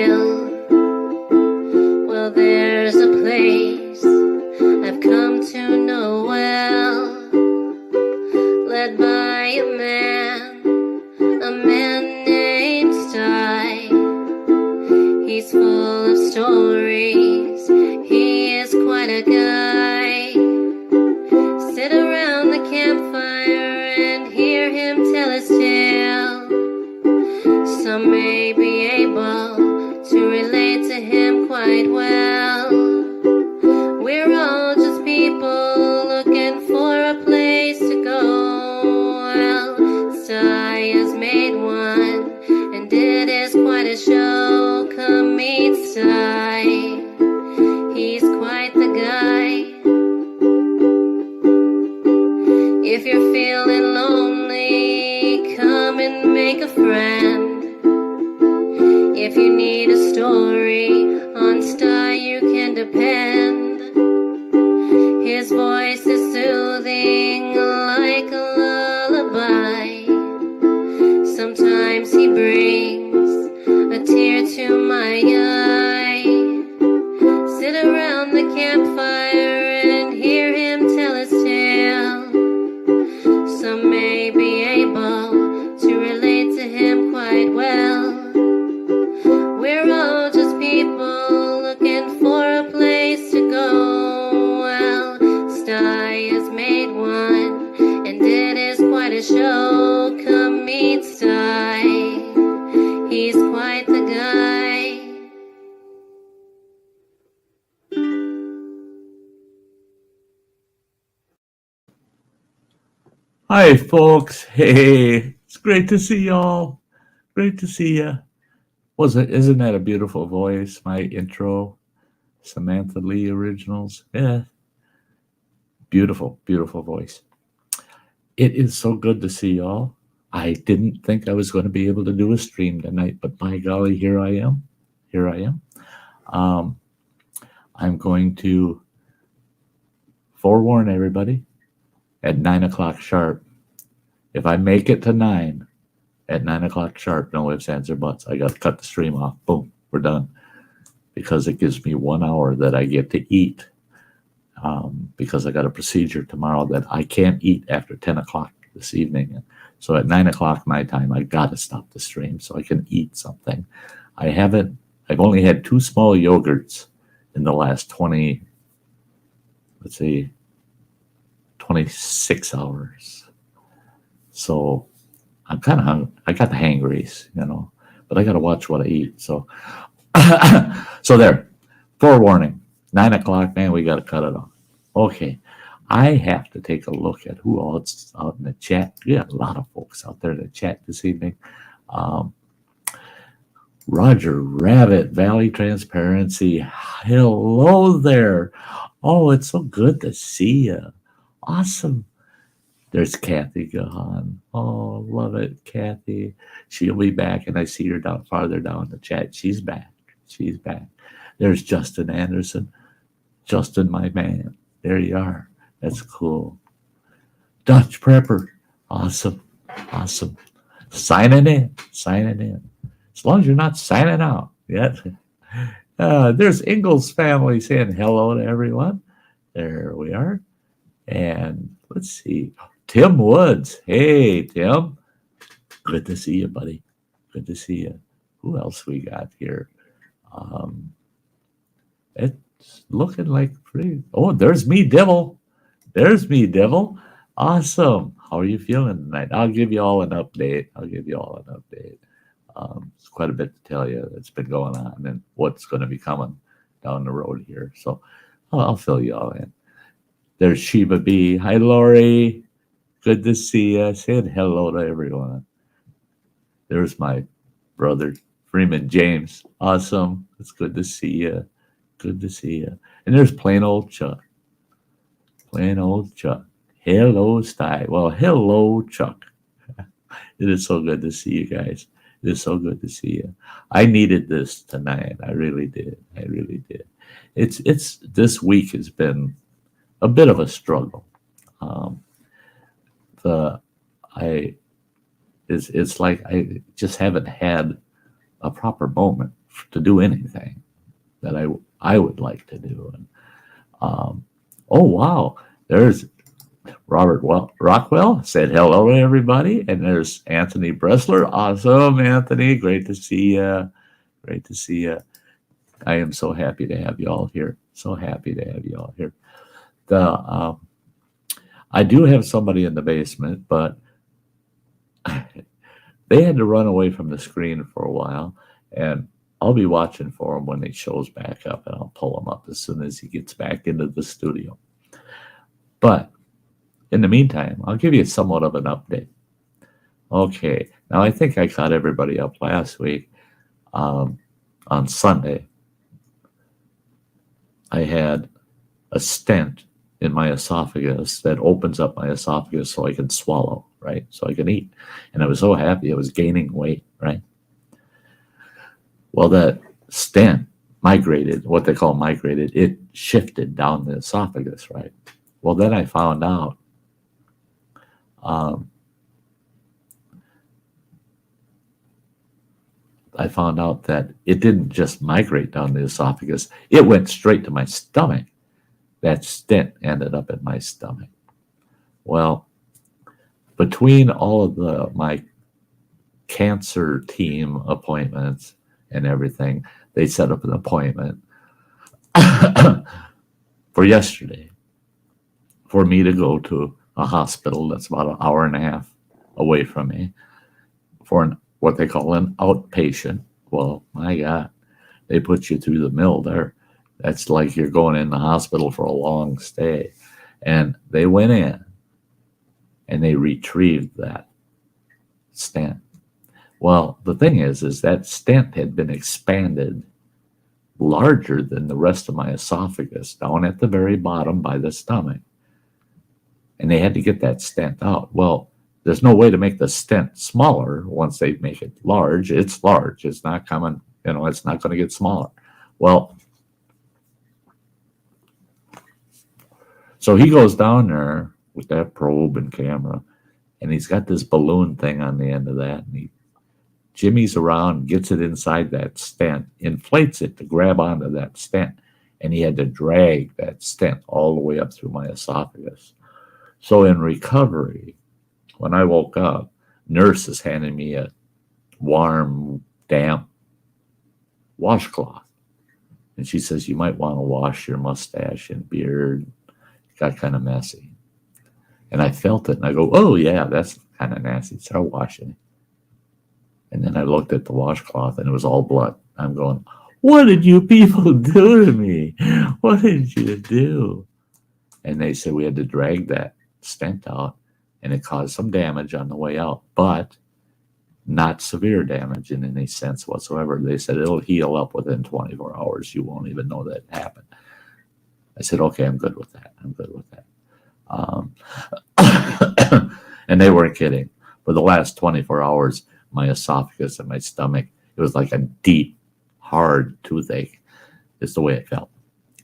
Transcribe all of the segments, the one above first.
tale. Well, there's a place I've come to know well, led by a man named Sty. He's full of stories, he is quite a guy. Sit around the campfire and hear him tell his tale. Some may be able to relate to him quite well. We're all just people looking for a place to go. Well, Sty has made one, and it is quite a show. Come meet Sty, he's quite the guy. If you're feeling lonely, come and make a friend. If you need a story, on Sty you can depend. His voice is soothing like a lullaby. Sometimes he brings a tear to my eye. Sit around the campfire and hear him tell his tale. Some may be able to relate to him quite well. We're all just people looking for a place to go. Well, Sty has made one, and it is quite a show. Come meet Sty, he's quite the guy. Hi, folks. Hey, it's great to see y'all. Great to see ya. Isn't that a beautiful voice? My intro, Samantha Lee originals. Yeah, beautiful, beautiful voice. It is so good to see y'all. I didn't think I was going to be able to do a stream tonight, but by golly, here I am. Here I am. I'm going to forewarn everybody at 9 o'clock sharp. If I make it to 9, at 9 o'clock sharp, no ifs, ands, or buts, I got to cut the stream off. Boom, we're done. Because it gives me 1 hour that I get to eat. Because I got a procedure tomorrow that I can't eat after 10 o'clock this evening. So at 9 o'clock my time, I got to stop the stream so I can eat something. I've only had 2 small yogurts in the last 26 hours. So I'm kind of hungry. I got the hangries, but I got to watch what I eat. So, so there, forewarning, 9 o'clock, man, we got to cut it off. Okay. I have to take a look at who else out in the chat. We got a lot of folks out there in the chat this evening. Roger Rabbit, Valley Transparency. Hello there. Oh, it's so good to see you. Awesome. There's Kathy Gahan. Oh, love it, Kathy. She'll be back, and I see her farther down the chat. She's back. She's back. There's Justin Anderson. Justin, my man. There you are. That's cool. Dutch Prepper. Awesome. Awesome. Signing in. As long as you're not signing out yet. There's Ingalls family saying hello to everyone. There we are. And let's see. Tim Woods. Hey, Tim. Good to see you, buddy. Good to see you. Who else we got here? It's looking like pretty. Oh, there's me, Devil. There's me, Devil. Awesome. How are you feeling tonight? I'll give you all an update. It's quite a bit to tell you that's been going on and what's going to be coming down the road here. So I'll fill you all in. There's Sheba B. Hi, Lori. Good to see you. Saying hello to everyone. There's my brother, Freeman James. Awesome. It's good to see you. Good to see you. And there's plain old Chuck. Plain old Chuck. Hello, Sty. Well, hello, Chuck. It is so good to see you guys. It is so good to see you. I needed this tonight. I really did. It's this week has been a bit of a struggle. It's like I just haven't had a proper moment to do anything that I would like to do. And oh wow, there's Robert Rockwell said hello to everybody, and there's Anthony Bressler. Awesome, Anthony, great to see you. Great to see you. I am so happy to have you all here. So happy to have you all here. I do have somebody in the basement, but they had to run away from the screen for a while, and I'll be watching for him when he shows back up, and I'll pull him up as soon as he gets back into the studio. But in the meantime, I'll give you somewhat of an update. Okay, now I think I caught everybody up last week. On Sunday, I had a stent in my esophagus that opens up my esophagus so I can swallow, right? So I can eat. And I was so happy I was gaining weight, right? Well, that stent migrated, what they call migrated, it shifted down the esophagus, right? Well, then I found out that it didn't just migrate down the esophagus, it went straight to my stomach. That stent ended up in my stomach. Well, between all of my cancer team appointments and everything, they set up an appointment for yesterday for me to go to a hospital that's about an hour and a half away from me for what they call an outpatient. Well, my God, they put you through the mill there. That's like you're going in the hospital for a long stay. And they went in and they retrieved that stent. Well, the thing is that stent had been expanded larger than the rest of my esophagus down at the very bottom by the stomach. And they had to get that stent out. Well, there's no way to make the stent smaller once they make it large. It's large. It's not coming, it's not going to get smaller. Well, so he goes down there with that probe and camera, and he's got this balloon thing on the end of that, and he jimmies around, gets it inside that stent, inflates it to grab onto that stent, and he had to drag that stent all the way up through my esophagus. So in recovery, when I woke up, nurse is handing me a warm, damp washcloth. And she says, you might want to wash your mustache and beard. It got kind of messy. And I felt it, and I go, oh, yeah, that's kind of nasty. Start washing it. And then I looked at the washcloth, and it was all blood. I'm going, what did you people do to me? What did you do? And they said we had to drag that stent out, and it caused some damage on the way out, but not severe damage in any sense whatsoever. They said it'll heal up within 24 hours. You won't even know that happened. I said, okay, I'm good with that. I'm good with that. And they weren't kidding. For the last 24 hours, my esophagus and my stomach, it was like a deep, hard toothache. It's the way it felt.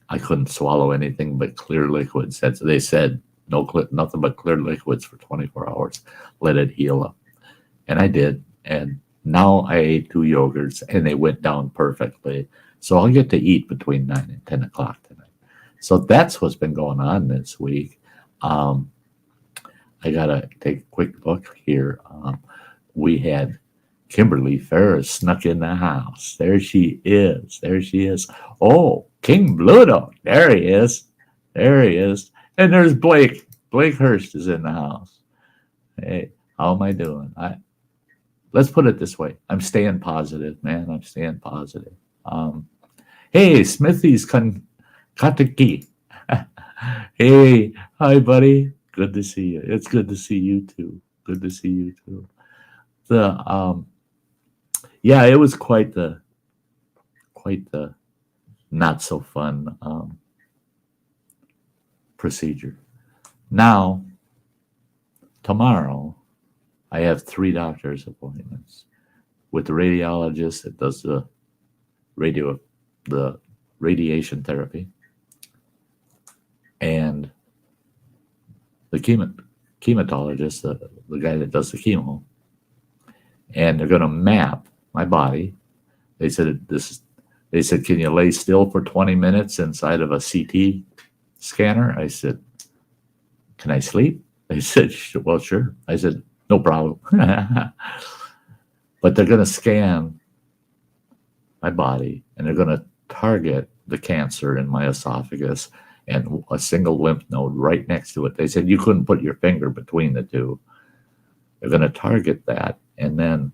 I couldn't swallow anything but clear liquids. They said, nothing but clear liquids for 24 hours. Let it heal up. And I did. And now I ate 2 yogurts, and they went down perfectly. So I'll get to eat between 9 and 10 o'clock tonight. So that's what's been going on this week. I got to take a quick look here. We had Kimberly Ferris snuck in the house. There she is. There she is. Oh, King Bluto. There he is. There he is. And there's Blake. Blake Hurst is in the house. Hey, how am I doing? Let's put it this way. I'm staying positive, man. I'm staying positive. Hey, Smithy's Kataki. Hey, hi, buddy. Good to see you. It's good to see you too. Good to see you too. Yeah, it was quite the not so fun procedure. Now, tomorrow, I have 3 doctor's appointments with the radiologist that does the radiation therapy, and the hematologist, the guy that does the chemo. And they're going to map my body They said, can you lay still for 20 minutes inside of a CT scanner? I said, can I sleep? They said, well, sure. I said, no problem. But they're going to scan my body, and they're going to target the cancer in my esophagus and a single lymph node right next to it. They said you couldn't put your finger between the two. They're going to target that, and then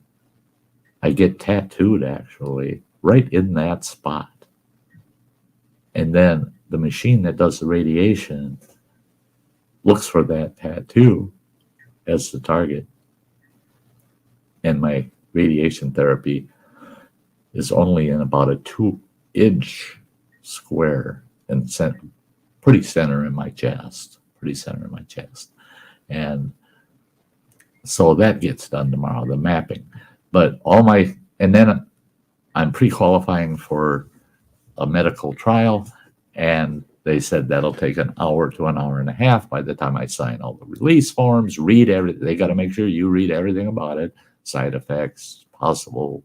I get tattooed actually right in that spot. And then the machine that does the radiation looks for that tattoo as the target. And my radiation therapy is only in about a 2-inch square and pretty center in my chest. And so that gets done tomorrow, the mapping. But and then I'm pre-qualifying for a medical trial, and they said that'll take an hour to an hour and a half by the time I sign all the release forms, read everything. They got to make sure you read everything about it, side effects, possible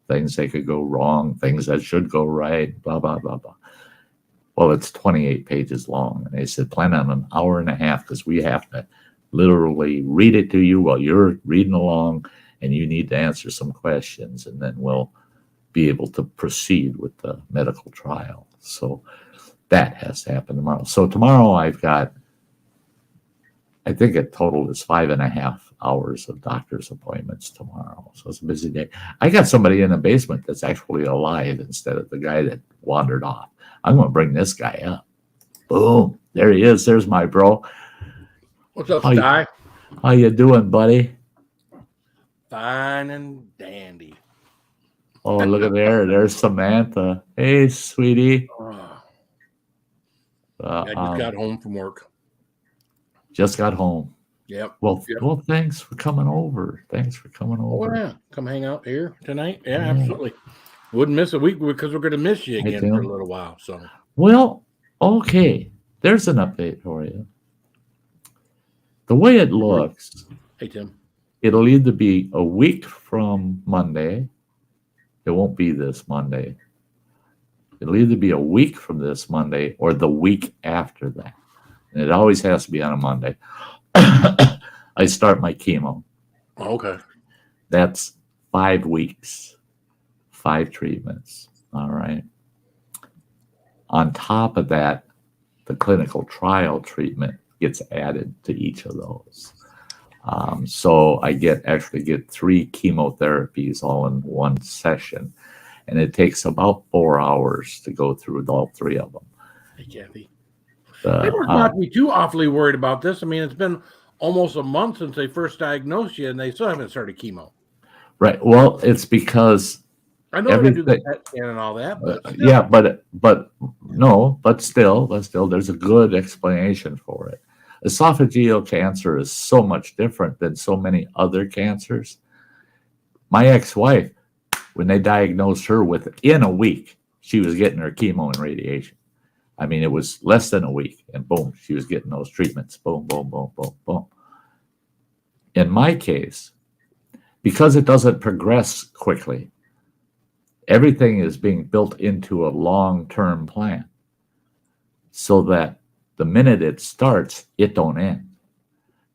things that could go wrong, things that should go right, blah, blah, blah, blah. Well, it's 28 pages long. And they said, plan on an hour and a half because we have to literally read it to you while you're reading along, and you need to answer some questions, and then we'll be able to proceed with the medical trial. So that has to happen tomorrow. So tomorrow I've got, I think a total is 5.5 hours of doctor's appointments tomorrow. So it's a busy day. I got somebody in the basement that's actually alive instead of the guy that wandered off. I'm going to bring this guy up. Boom. There he is. There's my bro. What's up, Sty? How you doing, buddy? Fine and dandy. Oh, look at there. There's Samantha. Hey, sweetie. I just got home from work. Just got home. Yep. Well, thanks for coming over. Oh, yeah. Come hang out here tonight. Yeah, absolutely. Wouldn't miss a week because we're going to miss you again for a little while. So, well, okay. There's an update for you. The way it looks, hey, Tim, it'll either be a week from Monday. It won't be this Monday. It'll either be a week from this Monday or the week after that. And it always has to be on a Monday. I start my chemo. Okay. That's 5 weeks, 5 treatments. All right. On top of that, the clinical trial treatment gets added to each of those. So I actually get 3 chemotherapies all in one session. And it takes about 4 hours to go through all 3 of them. Hey, Kathy. They were not be too awfully worried about this. I mean, it's been almost a month since they first diagnosed you, and they still haven't started chemo. Right. Well, it's because I know they do the PET scan and all that, but but still, there's a good explanation for it. Esophageal cancer is so much different than so many other cancers. My ex-wife, when they diagnosed her, within a week, she was getting her chemo and radiation. I mean, it was less than a week, and boom, she was getting those treatments. Boom, boom, boom, boom, boom. In my case, because it doesn't progress quickly, everything is being built into a long-term plan so that the minute it starts, it don't end.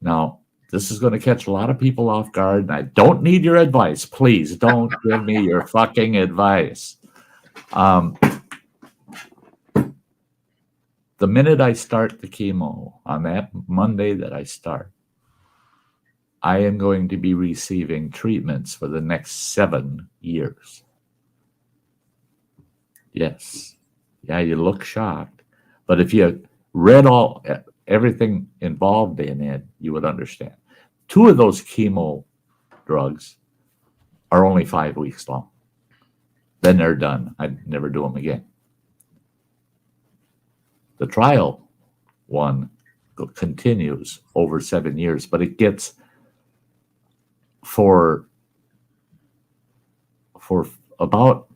Now, this is going to catch a lot of people off guard, and I don't need your advice. Please don't give me your fucking advice. The minute I start the chemo, on that Monday that I start, I am going to be receiving treatments for the next 7 years. Yes. Yeah, you look shocked. But if you read everything involved in it, you would understand. 2 of those chemo drugs are only 5 weeks long. Then they're done. I'd never do them again. The trial one continues over 7 years, but it gets for about,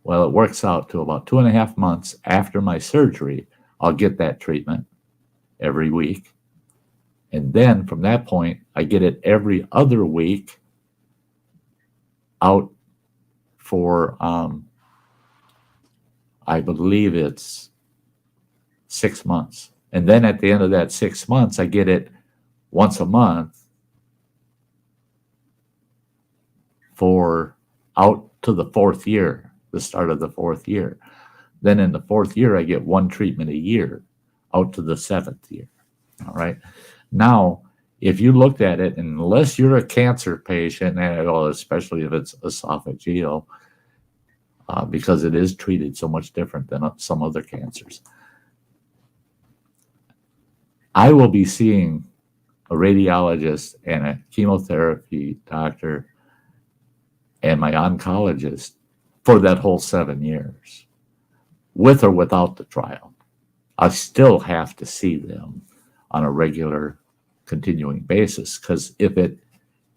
well, it works out to about 2.5 months after my surgery, I'll get that treatment every week. And then from that point, I get it every other week out for, I believe it's 6 months. And then at the end of that 6 months, I get it once a month for out to the 4th year, the start of the 4th year. Then in the 4th year, I get one treatment a year out to the 7th year. All right. Now, if you looked at it, unless you're a cancer patient, and especially if it's esophageal, because it is treated so much different than some other cancers, I will be seeing a radiologist and a chemotherapy doctor and my oncologist for that whole 7 years, with or without the trial. I still have to see them on a regular continuing basis, because if it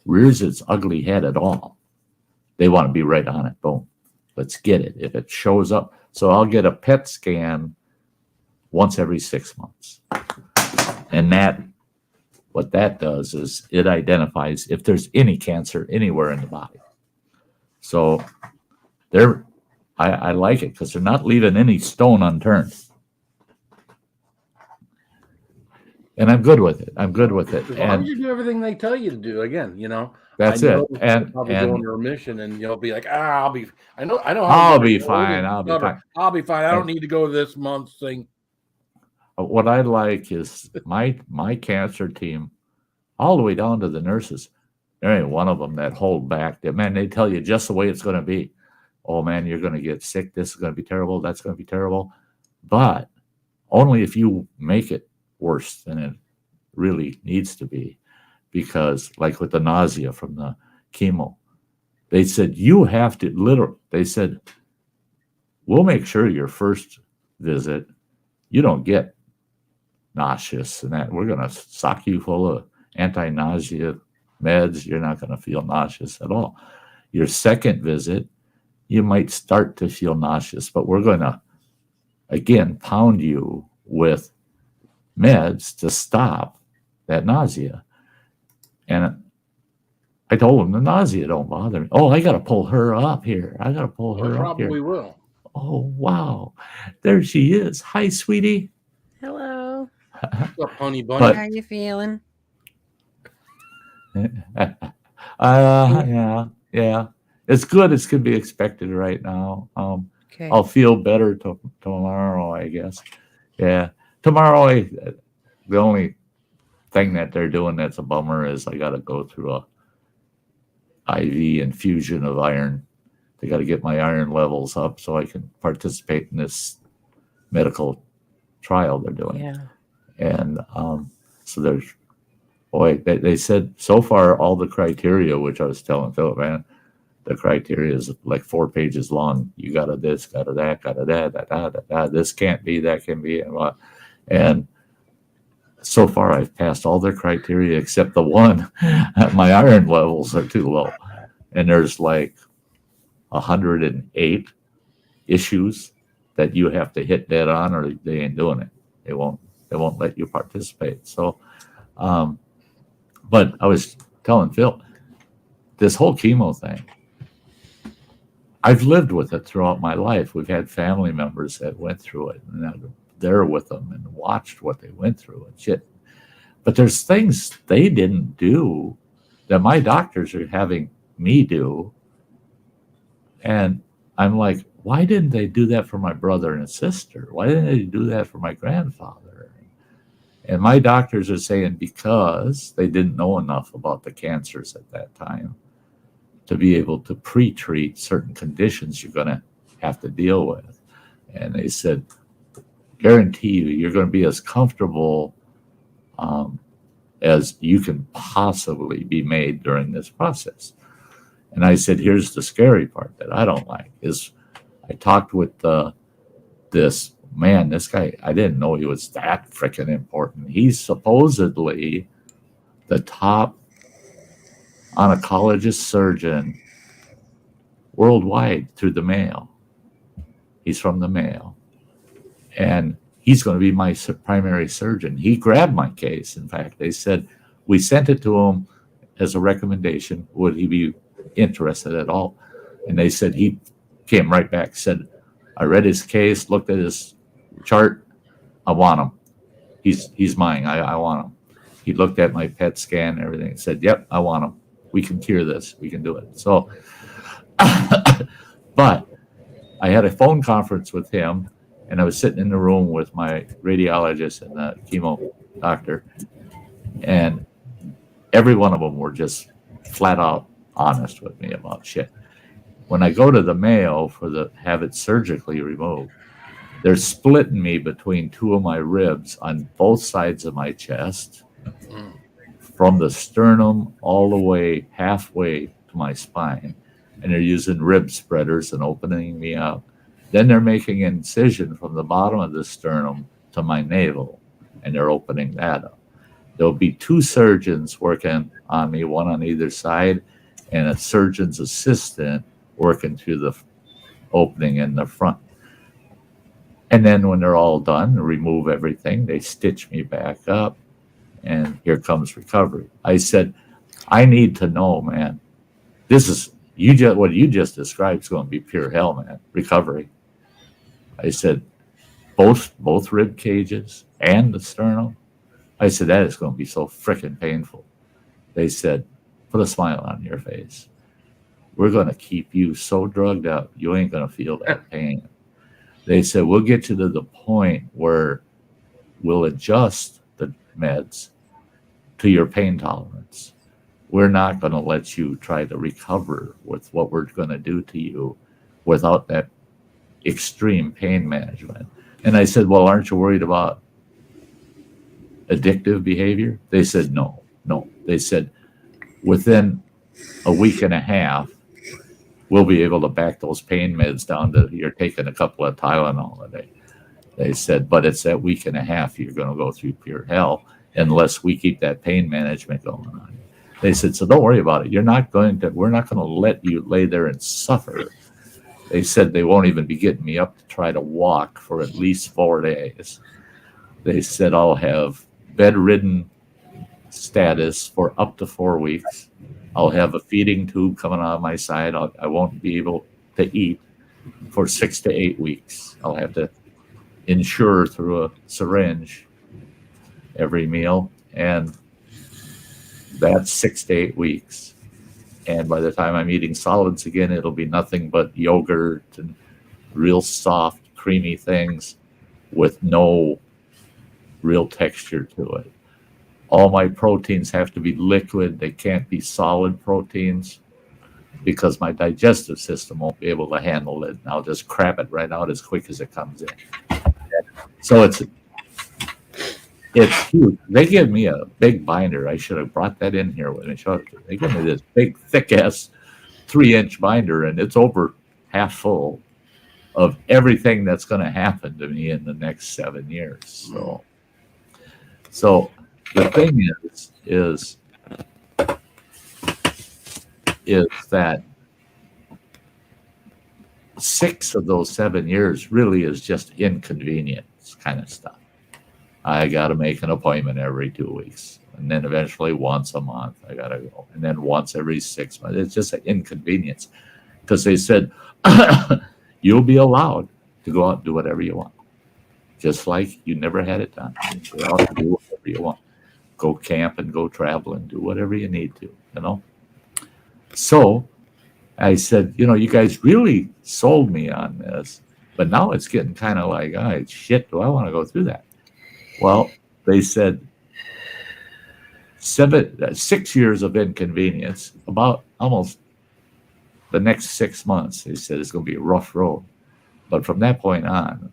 rears its ugly head at all, they want to be right on it. Boom, let's get it. If it shows up, so I'll get a PET scan once every 6 months. And what that does is it identifies if there's any cancer anywhere in the body. So I like it because they're not leaving any stone unturned. And I'm good with it. I'm good with it. As long as you do everything they tell you to do, again, That's I know it. you'll probably go into remission, and you'll be like, I know. I'll be fine. I'll be fine. I'll be fine. I don't need to go to this month's thing. What I like is my cancer team, all the way down to the nurses. There ain't one of them that hold back. Man, they tell you just the way it's going to be. Oh man, you're going to get sick. This is going to be terrible. That's going to be terrible. But only if you make it worse than it really needs to be. Because like with the nausea from the chemo, they said, you have to they said, we'll make sure your first visit, you don't get nauseous and that. We're going to sock you full of anti-nausea meds. You're not going to feel nauseous at all. Your second visit, you might start to feel nauseous, but we're going to, again, pound you with meds to stop that nausea. And I told him the nausea don't bother me. Oh, I got to pull her up here. I got to pull her up here. Probably will. Oh, wow. There she is. Hi, sweetie. Hello. What's up, honey bunny? How are you feeling? Yeah. It's good. It's going to be expected right now. Okay. I'll feel better tomorrow, I guess. Yeah. Tomorrow, the only thing that they're doing that's a bummer is I got to go through a IV infusion of iron. They got to get my iron levels up so I can participate in this medical trial they're doing. Yeah. And so there's, they said so far all the criteria, which I was telling Philip, man, the criteria is like 4 pages long. You got to this, got to that, got to that. This can't be, that can be, and what. And so far I've passed all their criteria except the one. My iron levels are too low. And there's like 108 issues that you have to hit dead on or they ain't doing it. They won't let you participate. So, but I was telling Phil, this whole chemo thing, I've lived with it throughout my life. We've had family members that went through it and I'm there with them and watched what they went through and shit. But there's things they didn't do that my doctors are having me do. And I'm like, why didn't they do that for my brother and sister? Why didn't they do that for my grandfather? And my doctors are saying because they didn't know enough about the cancers at that time to be able to pre-treat certain conditions you're going to have to deal with. And they said, guarantee you're going to be as comfortable as you can possibly be made during this process. And I said, here's the scary part that I don't like is I talked with this guy, I didn't know he was that freaking important. He's supposedly the top oncologist surgeon worldwide through the Mayo. He's from the Mayo. And he's going to be my primary surgeon. He grabbed my case. In fact, they said, we sent it to him as a recommendation. Would he be interested at all? And they said he came right back, said, I read his case, looked at his chart. I want him. He's mine. I want him. He looked at my PET scan and everything and said, yep, I want him. We can cure this. We can do it. So, but I had a phone conference with him, and I was sitting in the room with my radiologist and the chemo doctor, and every one of them were just flat out honest with me about shit. When I go to the Mayo have it surgically removed, they're splitting me between two of my ribs on both sides of my chest, from the sternum all the way halfway to my spine. And they're using rib spreaders and opening me up. Then they're making an incision from the bottom of the sternum to my navel, and they're opening that up. There'll be two surgeons working on me, one on either side, and a surgeon's assistant working through the opening in the front. And then when they're all done, remove everything, they stitch me back up, and here comes recovery. I said, I need to know, man. This is what you just described is going to be pure hell, man. Recovery. I said, both rib cages and the sternum. I said, that is going to be so freaking painful. They said, put a smile on your face. We're going to keep you so drugged up, you ain't going to feel that pain. They said, we'll get you to the point where we'll adjust the meds to your pain tolerance. We're not going to let you try to recover with what we're going to do to you without that extreme pain management. And I said, well, aren't you worried about addictive behavior? They said, no. They said, within a week and a half, we'll be able to back those pain meds down to you're taking a couple of Tylenol a day. They said, but it's that week and a half you're going to go through pure hell unless we keep that pain management going on. They said, so don't worry about it. We're not going to let you lay there and suffer. They said they won't even be getting me up to try to walk for at least 4 days. They said I'll have bedridden status for up to 4 weeks. I'll have a feeding tube coming out of my side. I won't be able to eat for 6 to 8 weeks. I'll have to insure through a syringe every meal, and that's 6 to 8 weeks. And by the time I'm eating solids again, it'll be nothing but yogurt and real soft, creamy things with no real texture to it. All my proteins have to be liquid. They can't be solid proteins because my digestive system won't be able to handle it. And I'll just crap it right out as quick as it comes in. So it's huge. They give me a big binder. I should have brought that in here when I showed it. They give me this big, thick-ass 3-inch binder, and it's over half full of everything that's going to happen to me in the next 7 years. So the thing is that 6 of those 7 years really is just inconvenience kind of stuff. I got to make an appointment every 2 weeks, and then eventually once a month I got to go, and then once every 6 months. It's just an inconvenience because they said you'll be allowed to go out and do whatever you want, just like you never had it done. You're allowed to do whatever you want. Go camp and go travel and do whatever you need to, So I said, you guys really sold me on this, but now it's getting kind of like, shit, do I want to go through that? Well, they said 6 years of inconvenience, about almost the next 6 months. They said it's going to be a rough road. But from that point on,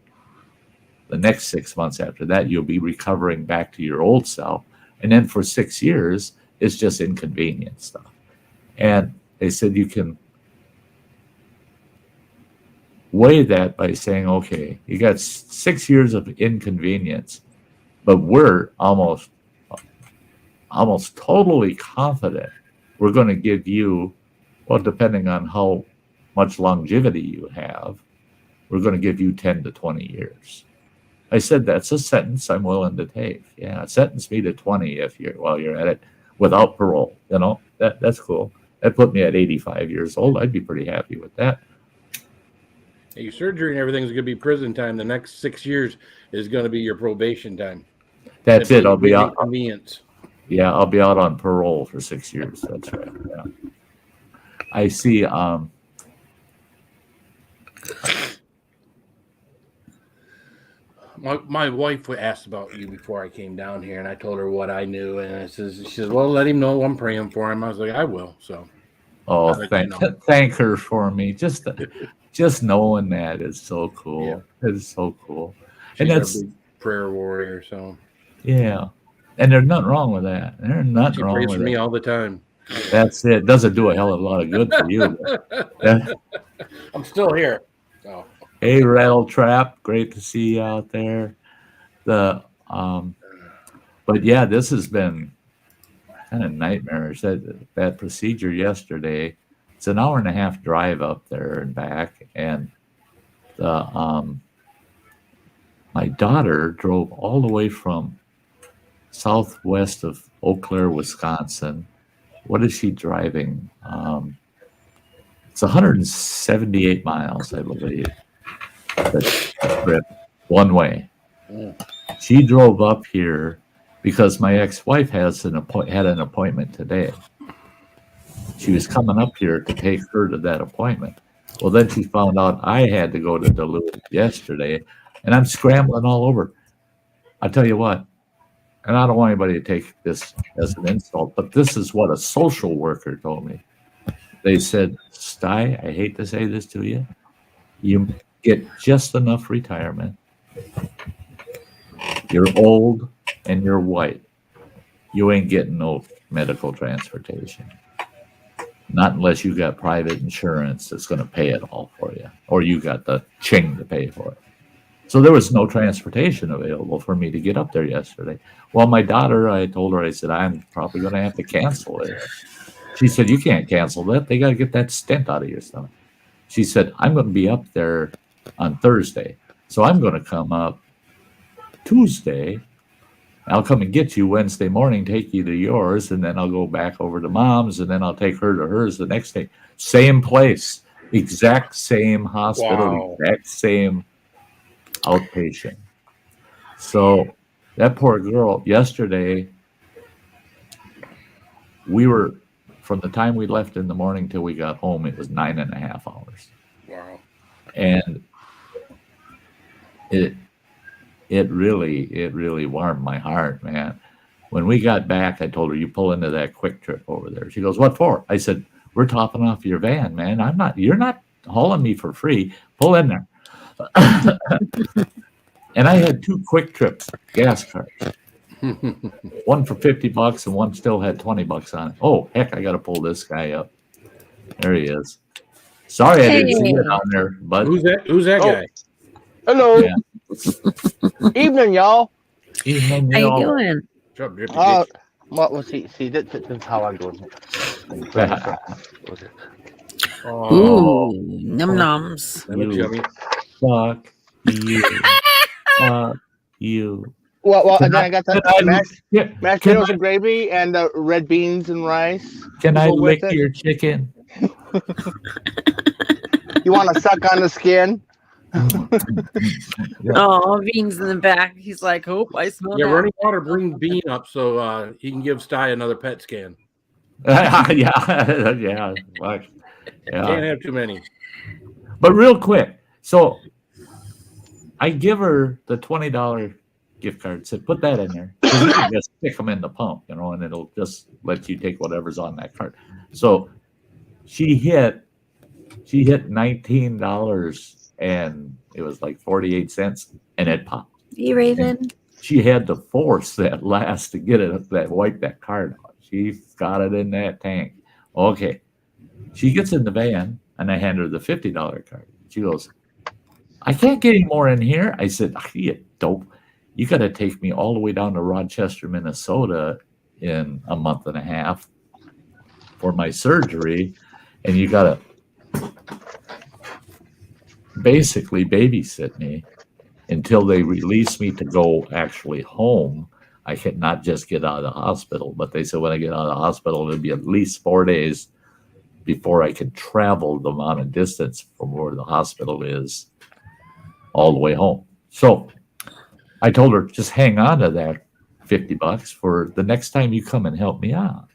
the next 6 months after that, you'll be recovering back to your old self. And then for 6 years, it's just inconvenient stuff. And they said you can weigh that by saying, okay, you got 6 years of inconvenience, but we're almost totally confident we're going to give you, well, depending on how much longevity you have, we're going to give you 10 to 20 years. I said, that's a sentence I'm willing to take. Yeah, sentence me to 20 while you're at it without parole. That's cool. That put me at 85 years old. I'd be pretty happy with that. Your surgery and everything's going to be prison time. The next 6 years is going to be your probation time. That's it. I'll be out. Convenience. Yeah, I'll be out on parole for 6 years. That's right. Yeah. I see. My wife asked about you before I came down here, and I told her what I knew, and she says, "Well, let him know I'm praying for him." I was like, "I will." So, thank her for me. Just knowing that is so cool. Yeah. It's so cool. She's and that's a big prayer warrior. So, yeah, and there's nothing wrong with that. There's nothing she wrong prays with for me it. all the time. That's it. Doesn't do a hell of a lot of good for you. I'm still here. So. Hey, Rattle Trap, great to see you out there. But yeah, this has been kind of nightmarish. That procedure yesterday. It's an hour and a half drive up there and back, and my daughter drove all the way from southwest of Eau Claire, Wisconsin. What is she driving? It's 178 miles, I believe. The trip one way. She drove up here because my ex-wife had an appointment today. She was coming up here to take her to that appointment. Well, then she found out I had to go to Duluth yesterday, and I'm scrambling all over. I tell you what, and I don't want anybody to take this as an insult, but this is what a social worker told me. They said, Sty, I hate to say this to you, you get just enough retirement. You're old and you're white. You ain't getting no medical transportation. Not unless you got private insurance that's going to pay it all for you, or you got the ching to pay for it. So there was no transportation available for me to get up there yesterday. Well, my daughter, I told her, I said, I'm probably going to have to cancel it. She said, you can't cancel that. They got to get that stent out of your stomach. She said, I'm going to be up there on Thursday. So I'm going to come up Tuesday. I'll come and get you Wednesday morning, take you to yours, and then I'll go back over to Mom's, and then I'll take her to hers the next day. Same place, exact same hospital, exact same outpatient. So that poor girl, yesterday, we were, from the time we left in the morning till we got home, it was 9.5 hours. Wow. And it really warmed my heart, man. When we got back, I told her, you pull into that Quick Trip over there. She goes, what for? I said, we're topping off your van, man. You're not hauling me for free. Pull in there. And I had 2 Quick Trips gas cards. One for $50 and one still had $20 on it. Oh, heck, I got to pull this guy up. There he is. Sorry, I didn't see it on there. But who's that guy? Hello. Yeah. Evening, y'all. Evening, How you y'all. doing? Well, see, this is how I do it. Ooh, num noms. That looks yummy. Fuck you. Fuck you. Well, Can and then I got the mashed can potatoes and gravy and red beans and rice. Can I Go with lick it. your chicken? You want to suck on the skin? Oh, Bean's in the back. He's like, oh, I smell Yeah, that. running water, bring Bean up so he can give Sty another PET scan. yeah. Fuck. Can't Yeah. have too many. But real quick, so I give her the $20 gift card. Said, put that in there. 'Cause you can just stick them in the pump, and it'll just let you take whatever's on that card. So she hit $19 and it was like 48 cents and it popped. Hey, Raven. She had to force that last to get it, wipe that card out. She got it in that tank. Okay. She gets in the van and I hand her the $50 card. She goes, I can't get any more in here. I said, you dope. You got to take me all the way down to Rochester, Minnesota in a month and a half for my surgery. And you got to basically babysit me until they release me to go actually home. I could not just get out of the hospital, but they said when I get out of the hospital, it'll be at least 4 days before I could travel the amount of distance from where the hospital is all the way home. So I told her, just hang on to that $50 for the next time you come and help me out.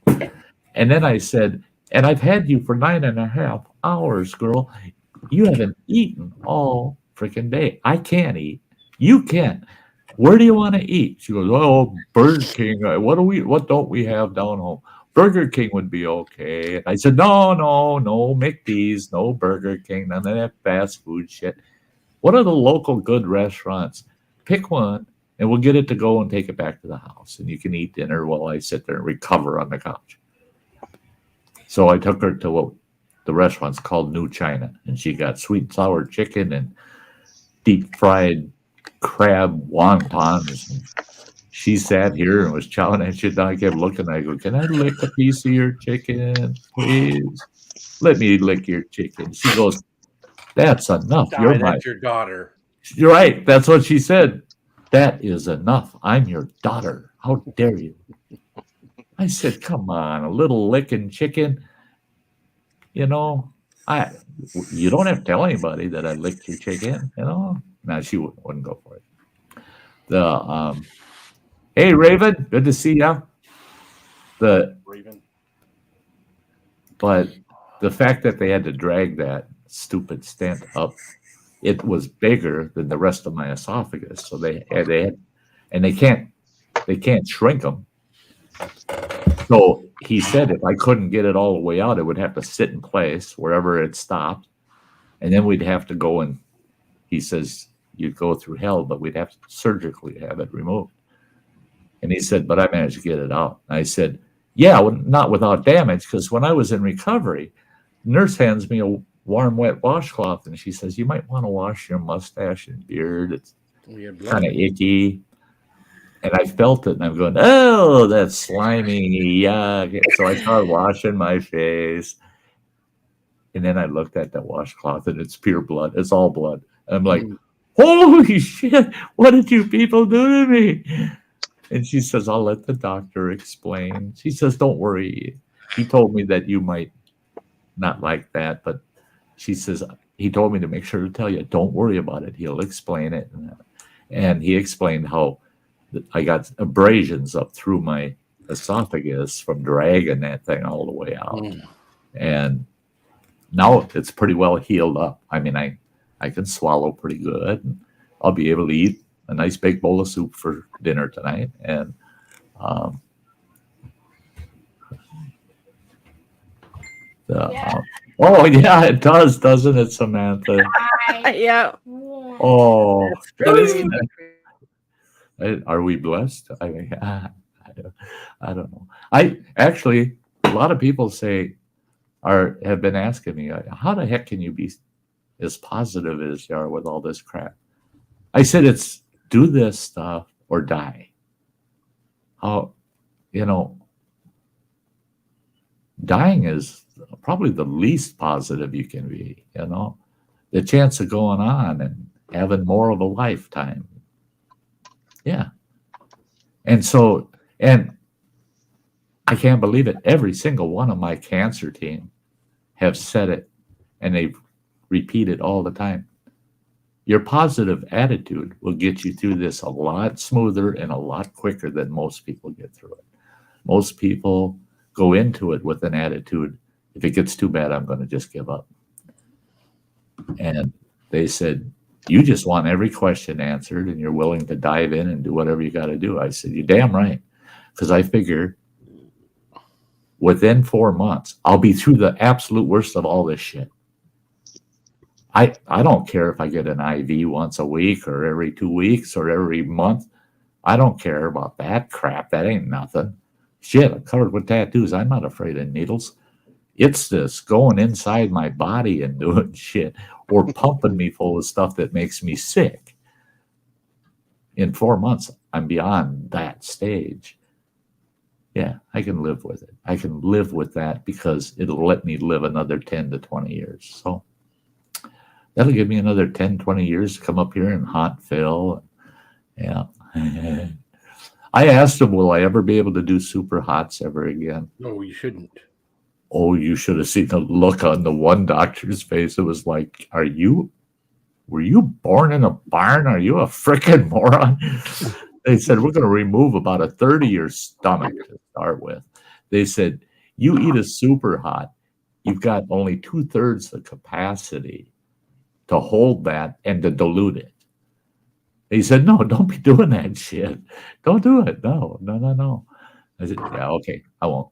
And then I said, and I've had you for 9.5 hours, girl. You haven't eaten all freaking day. I can't eat. You can. Where do you want to eat? She goes, oh, Burger King. What don't we have down home? Burger King would be okay. And I said, no, McD's, no Burger King, none of that fast food shit. What are the local good restaurants? Pick one, and we'll get it to go and take it back to the house. And you can eat dinner while I sit there and recover on the couch. So I took her to what the restaurant's called New China, and she got sweet and sour chicken and deep fried crab wontons. And she sat here and was chowing that shit down. I kept looking. I go, can I lick a piece of your chicken, please? Let me lick your chicken. She goes, that's enough. Sty, that's your daughter. You're right. That's what she said. That is enough. I'm your daughter. How dare you? I said, come on, a little licking chicken. You know, you don't have to tell anybody that I licked your chicken, you know. No, she wouldn't go for it. Hey, Raven, good to see you. Raven. But the fact that they had to drag that stupid stent up, it was bigger than the rest of my esophagus. So they can't shrink them. So he said if I couldn't get it all the way out, it would have to sit in place wherever it stopped. And then we'd have to go and he says, you'd go through hell, but we'd have to surgically have it removed. And he said, but I managed to get it out. And I said, yeah, not without damage, because when I was in recovery, nurse hands me a warm, wet washcloth, and she says, you might want to wash your mustache and beard. It's kind of icky. And I felt it, and I'm going, oh, that's slimy, yuck. So I started washing my face. And then I looked at that washcloth, and it's pure blood. It's all blood. And I'm like, holy shit, what did you people do to me? And she says, I'll let the doctor explain. She says, don't worry. He told me that you might not like that, but she says, he told me to make sure to tell you, don't worry about it. He'll explain it. And he explained how I got abrasions up through my esophagus from dragging that thing all the way out. And now it's pretty well healed up. I mean, I can swallow pretty good. And I'll be able to eat a nice big bowl of soup for dinner tonight. And oh, yeah, it does, doesn't it, Samantha? Yeah. Oh, are we blessed? I mean, I don't know. I actually, a lot of people have been asking me, how the heck can you be as positive as you are with all this crap? I said, it's do this stuff or die. How, dying is probably the least positive you can be, the chance of going on and having more of a lifetime. Yeah. And I can't believe it. Every single one of my cancer team have said it, and they repeat it all the time. Your positive attitude will get you through this a lot smoother and a lot quicker than most people get through it. Most people go into it with an attitude, if it gets too bad, I'm going to just give up. And they said, you just want every question answered and you're willing to dive in and do whatever you got to do. I said, you're damn right. Because I figure within 4 months, I'll be through the absolute worst of all this shit. I don't care if I get an IV once a week or every 2 weeks or every month. I don't care about that crap. That ain't nothing. Shit, I'm covered with tattoos. I'm not afraid of needles. It's this going inside my body and doing shit or pumping me full of stuff that makes me sick. In 4 months, I'm beyond that stage. Yeah, I can live with it. I can live with that because it'll let me live another 10 to 20 years. So that'll give me another 10, 20 years to come up here and haunt Phil. Yeah. I asked him, will I ever be able to do super hots ever again? No, you shouldn't. Oh, you should have seen the look on the one doctor's face. It was like, were you born in a barn? Are you a frickin' moron? They said, we're going to remove about a third of your stomach to start with. They said, you eat a super hot, you've got only 2/3 the capacity to hold that and to dilute it. He said, no, don't be doing that shit. Don't do it. No. I said, yeah, okay, I won't.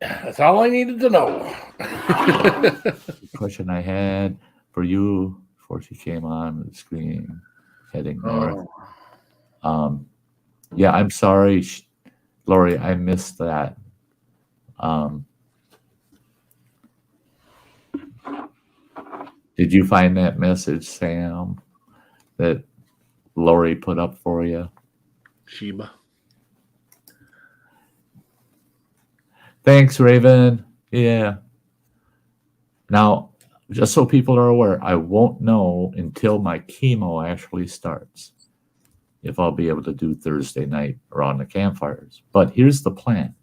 That's all I needed to know. The question I had for you before she came on the screen, heading north. Yeah, I'm sorry, Lori, I missed that. Did you find that message, Sam, that Lori put up for you? Sheba. Thanks, Raven. Yeah. Now, just so people are aware, I won't know until my chemo actually starts if I'll be able to do Thursday night around the campfires. But here's the plan.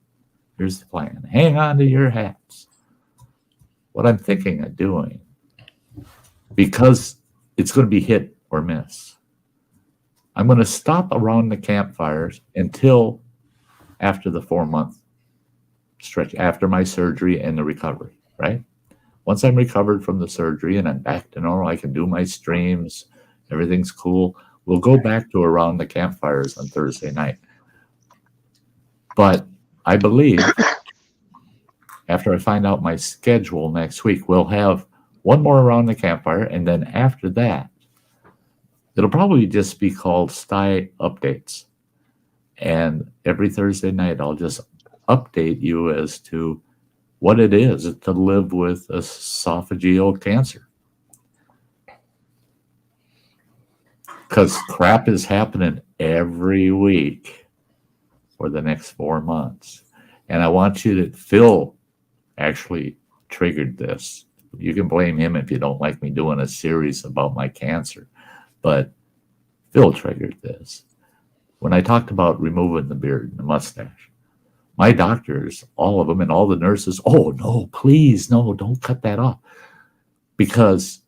Hang on to your hats. What I'm thinking of doing, because it's going to be hit or miss, I'm going to stop around the campfires until after the 4-month stretch, after my surgery and the recovery, right? Once I'm recovered from the surgery and I'm back to normal, I can do my streams, everything's cool. We'll go back to around the campfires on Thursday night. But I believe after I find out my schedule next week, we'll have one more around the campfire. And then after that, it'll probably just be called Sty Updates. And every Thursday night, I'll just update you as to what it is to live with esophageal cancer. Because crap is happening every week for the next 4 months. And I want you to, Phil actually triggered this. You can blame him if you don't like me doing a series about my cancer. But Phil triggered this. When I talked about removing the beard and the mustache, my doctors, all of them, and all the nurses, oh, no, please, no, don't cut that off. Because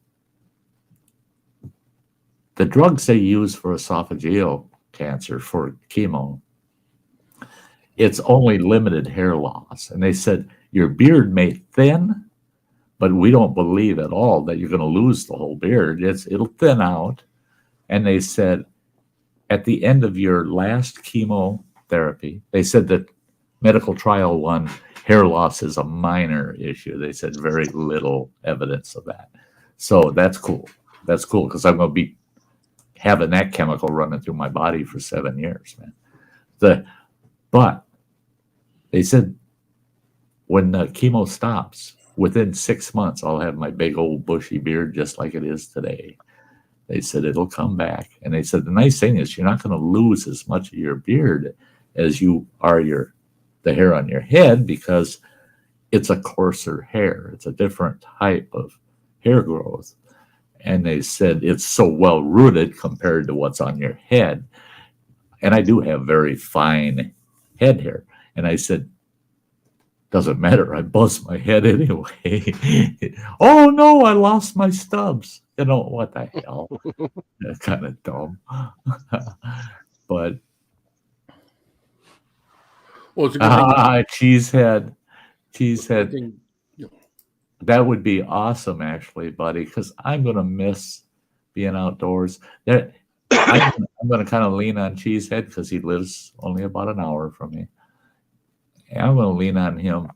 the drugs they use for esophageal cancer, for chemo, it's only limited hair loss. And they said, your beard may thin, but we don't believe at all that you're going to lose the whole beard. It'll thin out. And they said, at the end of your last chemotherapy, they said that medical trial 1, hair loss is a minor issue. They said very little evidence of that. So that's cool. That's cool because I'm going to be having that chemical running through my body for 7 years, man. But they said when the chemo stops, within 6 months, I'll have my big old bushy beard just like it is today. They said it'll come back. And they said the nice thing is you're not going to lose as much of your beard as you are the hair on your head because it's a coarser hair. It's a different type of hair growth. And they said it's so well rooted compared to what's on your head. And I do have very fine head hair. And I said, doesn't matter. I buzz my head anyway. Oh, no, I lost my stubs. You know, what the hell? That's kind of dumb. But Well, it's a good thing. Cheesehead. That would be awesome, actually, buddy, because I'm going to miss being outdoors. I'm going to kind of lean on Cheesehead because he lives only about an hour from me. And I'm going to lean on him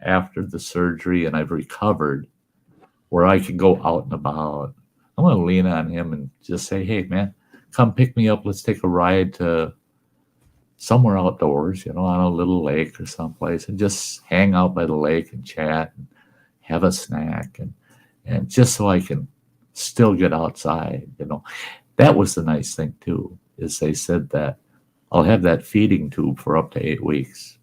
after the surgery and I've recovered where I can go out and about. I'm going to lean on him and just say, hey, man, come pick me up. Let's take a ride to somewhere outdoors, on a little lake or someplace and just hang out by the lake and chat and have a snack and just so I can still get outside, That was the nice thing too, is they said that I'll have that feeding tube for up to 8 weeks.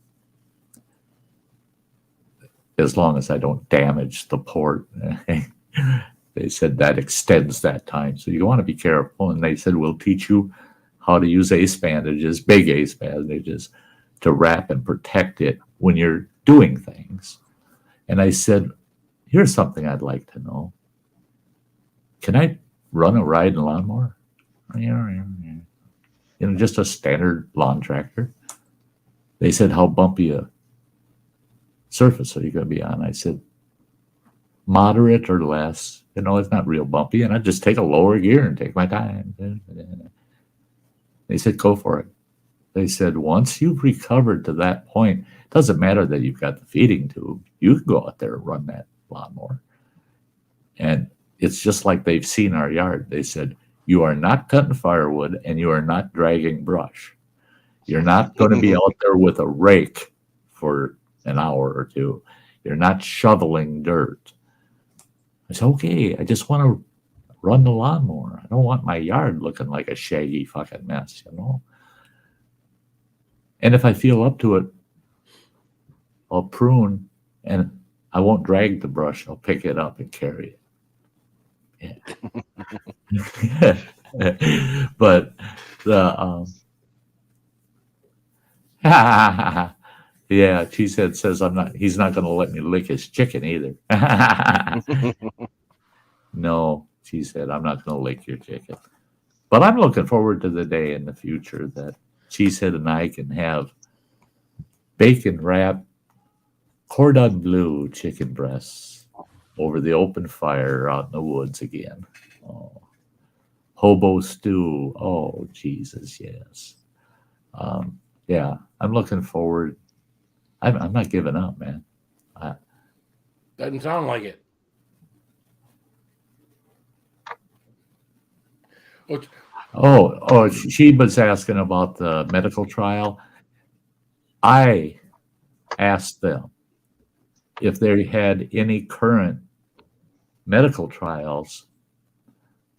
As long as I don't damage the port. They said that extends that time. So you want to be careful. And they said, we'll teach you how to use ace bandages, big ace bandages, to wrap and protect it when you're doing things. And I said, here's something I'd like to know. Can I run a ride in a lawnmower? Just a standard lawn tractor. They said, how bumpy a surface are you going to be on? I said, moderate or less. It's not real bumpy. And I just take a lower gear and take my time. They said, go for it. They said, once you've recovered to that point, it doesn't matter that you've got the feeding tube. You can go out there and run that lawnmower. And it's just like they've seen our yard. They said, you are not cutting firewood and you are not dragging brush. You're not going to be out there with a rake for an hour or two. You're not shoveling dirt. I said, okay, I just want to run the lawnmower. I don't want my yard looking like a shaggy fucking mess, And if I feel up to it, I'll prune and I won't drag the brush. I'll pick it up and carry it. Yeah. But the yeah, Cheesehead says he's not gonna let me lick his chicken either. No, Cheesehead, I'm not gonna lick your chicken. But I'm looking forward to the day in the future that Cheesehead and I can have bacon wrapped cordon bleu chicken breasts over the open fire out in the woods again. Oh. Hobo stew. Oh, Jesus, yes. Yeah, I'm looking forward. I'm not giving up, man. Doesn't sound like it. She was asking about the medical trial. I asked them if they had any current medical trials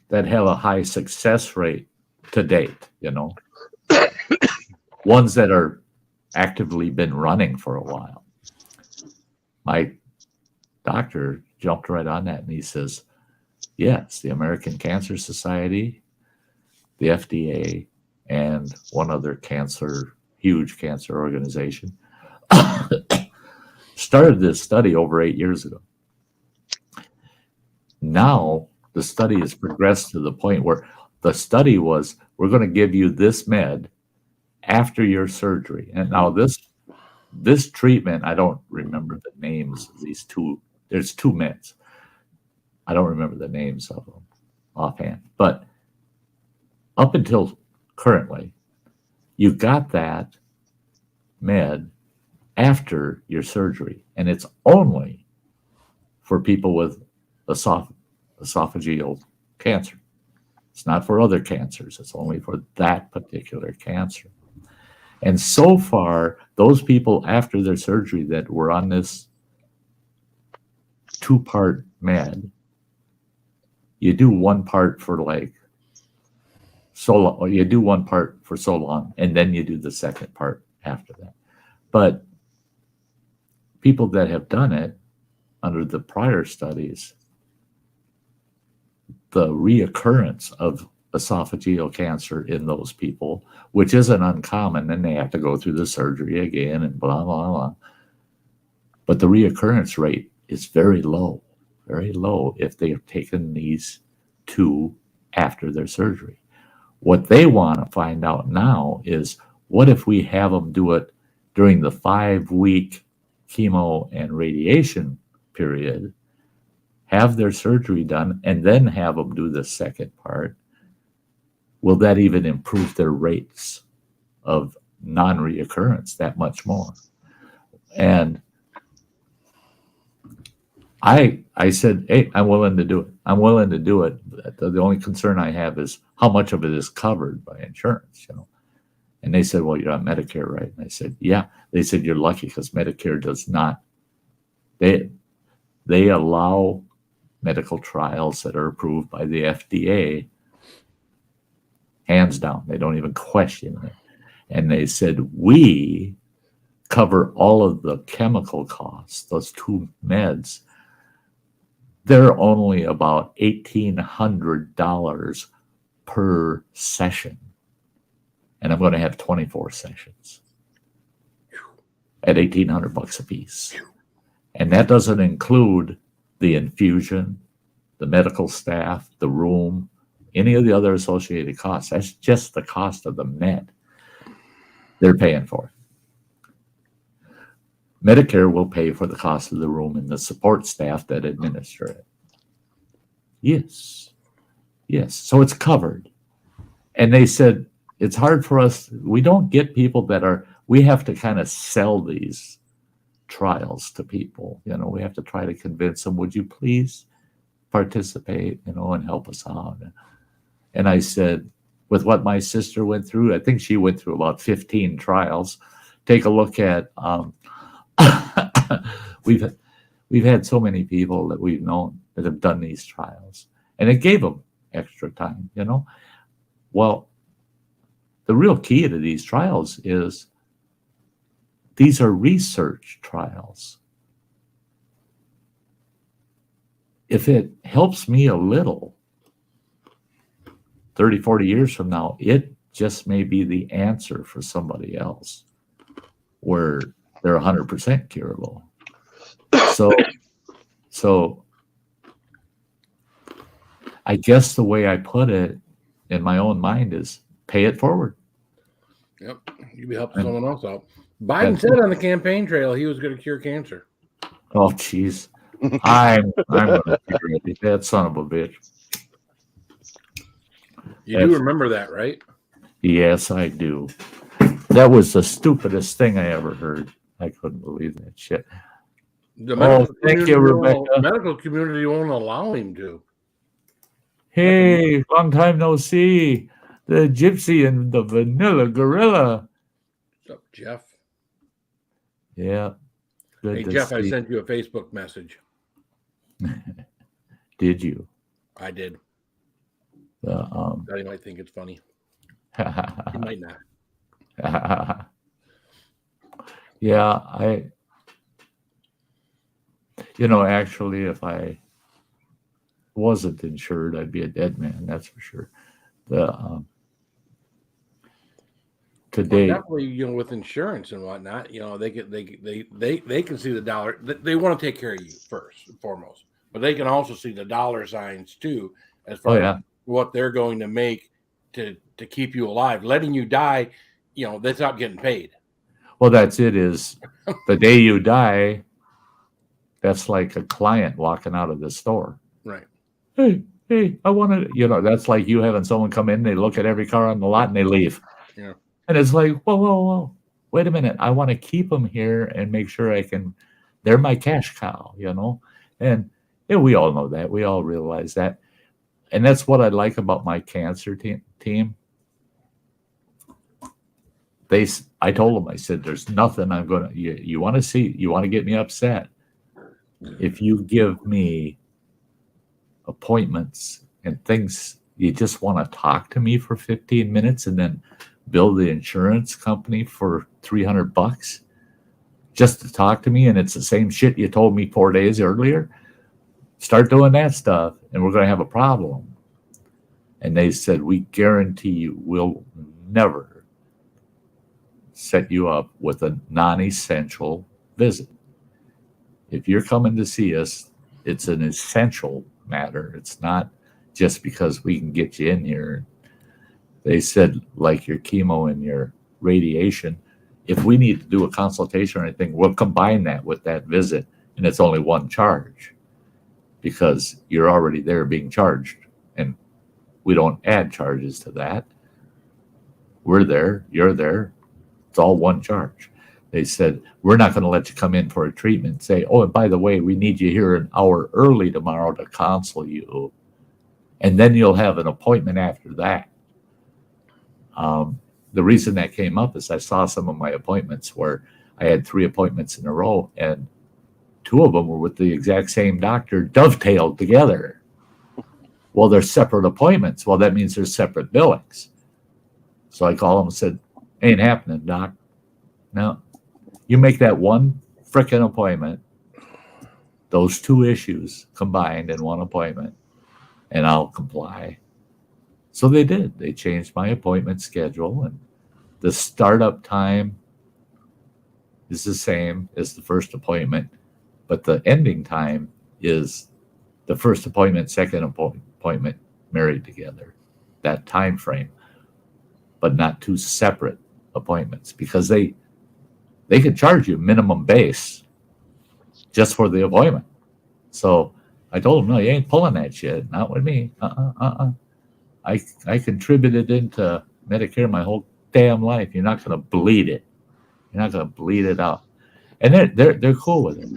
that have a high success rate to date, ones that are actively been running for a while. My doctor jumped right on that and he says, yes, the American Cancer Society, the FDA, and one other huge cancer organization started this study over 8 years ago. Now the study has progressed to the point where the study was, we're going to give you this med after your surgery. And now this treatment, I don't remember the names of these two. There's two meds. I don't remember the names of them offhand. But up until currently, you got that med after your surgery. And it's only for people with esophageal cancer. It's not for other cancers. It's only for that particular cancer. And so far, those people after their surgery that were on this 2-part med, you do one part for so long, you do one part for so long, and then you do the second part after that. But people that have done it under the prior studies, the reoccurrence of esophageal cancer in those people, which isn't uncommon, and they have to go through the surgery again and blah, blah, blah. But the reoccurrence rate is very low if they have taken these two after their surgery. What they want to find out now is, what if we have them do it during the 5-week chemo and radiation period, have their surgery done, and then have them do the second part? Will that even improve their rates of non-reoccurrence that much more? And I said, hey, I'm willing to do it. I'm willing to do it. The only concern I have is how much of it is covered by insurance, And they said, well, you're on Medicare, right? And I said, yeah. They said, you're lucky because Medicare does not. They allow medical trials that are approved by the FDA, hands down. They don't even question it. And they said, we cover all of the chemical costs, those two meds. They're only about $1,800 per session. And I'm going to have 24 sessions. at $1,800 a piece. And that doesn't include the infusion, the medical staff, the room, any of the other associated costs. That's just the cost of the med they're paying for. Medicare will pay for the cost of the room and the support staff that administer it. Yes. So it's covered. And they said, it's hard for us. We don't get people we have to kind of sell these trials to people. We have to try to convince them, would you please participate, and help us out. And I said, with what my sister went through, I think she went through about 15 trials. Take a look at, we've had so many people that we've known that have done these trials, and it gave them extra time, Well, the real key to these trials is these are research trials. If it helps me a little, 30, 40 years from now, it just may be the answer for somebody else where they're 100% curable. So I guess the way I put it in my own mind is pay it forward. Yep. You'd be helping someone else out. Biden said on the campaign trail he was going to cure cancer. Oh, jeez. I'm going to cure it. That son of a bitch. You do remember that, right? Yes, I do. That was the stupidest thing I ever heard. I couldn't believe that shit. Thank you, Rebecca. The medical community won't allow him to. Hey, long time no see. The gypsy and the vanilla gorilla. What's up, Jeff? Yeah. Hey, Jeff, I sent you a Facebook message. Did you? I did. Thought he might think it's funny. He might not. Yeah, actually, if I wasn't insured, I'd be a dead man. That's for sure. Today, definitely, with insurance and whatnot, they can see the dollar. They want to take care of you first and foremost, but they can also see the dollar signs too, as far as what they're going to make to keep you alive. Letting you die, they stop getting paid. Well, that's it. Is the day you die, that's like a client walking out of the store. Right. Hey, I want to. That's like you having someone come in. They look at every car on the lot and they leave. Yeah. And it's like, whoa, wait a minute. I want to keep them here and make sure I can. They're my cash cow, And we all know that. We all realize that. And that's what I like about my cancer team. I told them, I said, there's nothing I'm going to, you want to see, you want to get me upset. If you give me appointments and things, you just want to talk to me for 15 minutes and then bill the insurance company for $300 just to talk to me. And it's the same shit you told me 4 days earlier. Start doing that stuff and we're going to have a problem. And they said, we guarantee you we'll never set you up with a non-essential visit. If you're coming to see us, it's an essential matter. It's not just because we can get you in here. They said, like your chemo and your radiation, if we need to do a consultation or anything, we'll combine that with that visit, and it's only one charge because you're already there being charged, and we don't add charges to that. We're there, you're there. It's all one charge. They said, we're not going to let you come in for a treatment. Say, oh, and by the way, we need you here an hour early tomorrow to consult you. And then you'll have an appointment after that. The reason that came up is I saw some of my appointments where I had 3 appointments in a row, and 2 of them were with the exact same doctor, dovetailed together. Well, they're separate appointments. Well, that means there's separate billings. So I called him and said, ain't happening, doc. No. You make that one frickin' appointment, those 2 issues combined in one appointment, and I'll comply. So they did. They changed my appointment schedule, and the startup time is the same as the first appointment, but the ending time is the first appointment, second appointment married together, that time frame, but not two separate appointments, because they could charge you minimum base just for the appointment. So I told him, no, you ain't pulling that shit. Not with me. I contributed into Medicare my whole damn life. You're not going to bleed it. You're not going to bleed it out. And they're cool with it.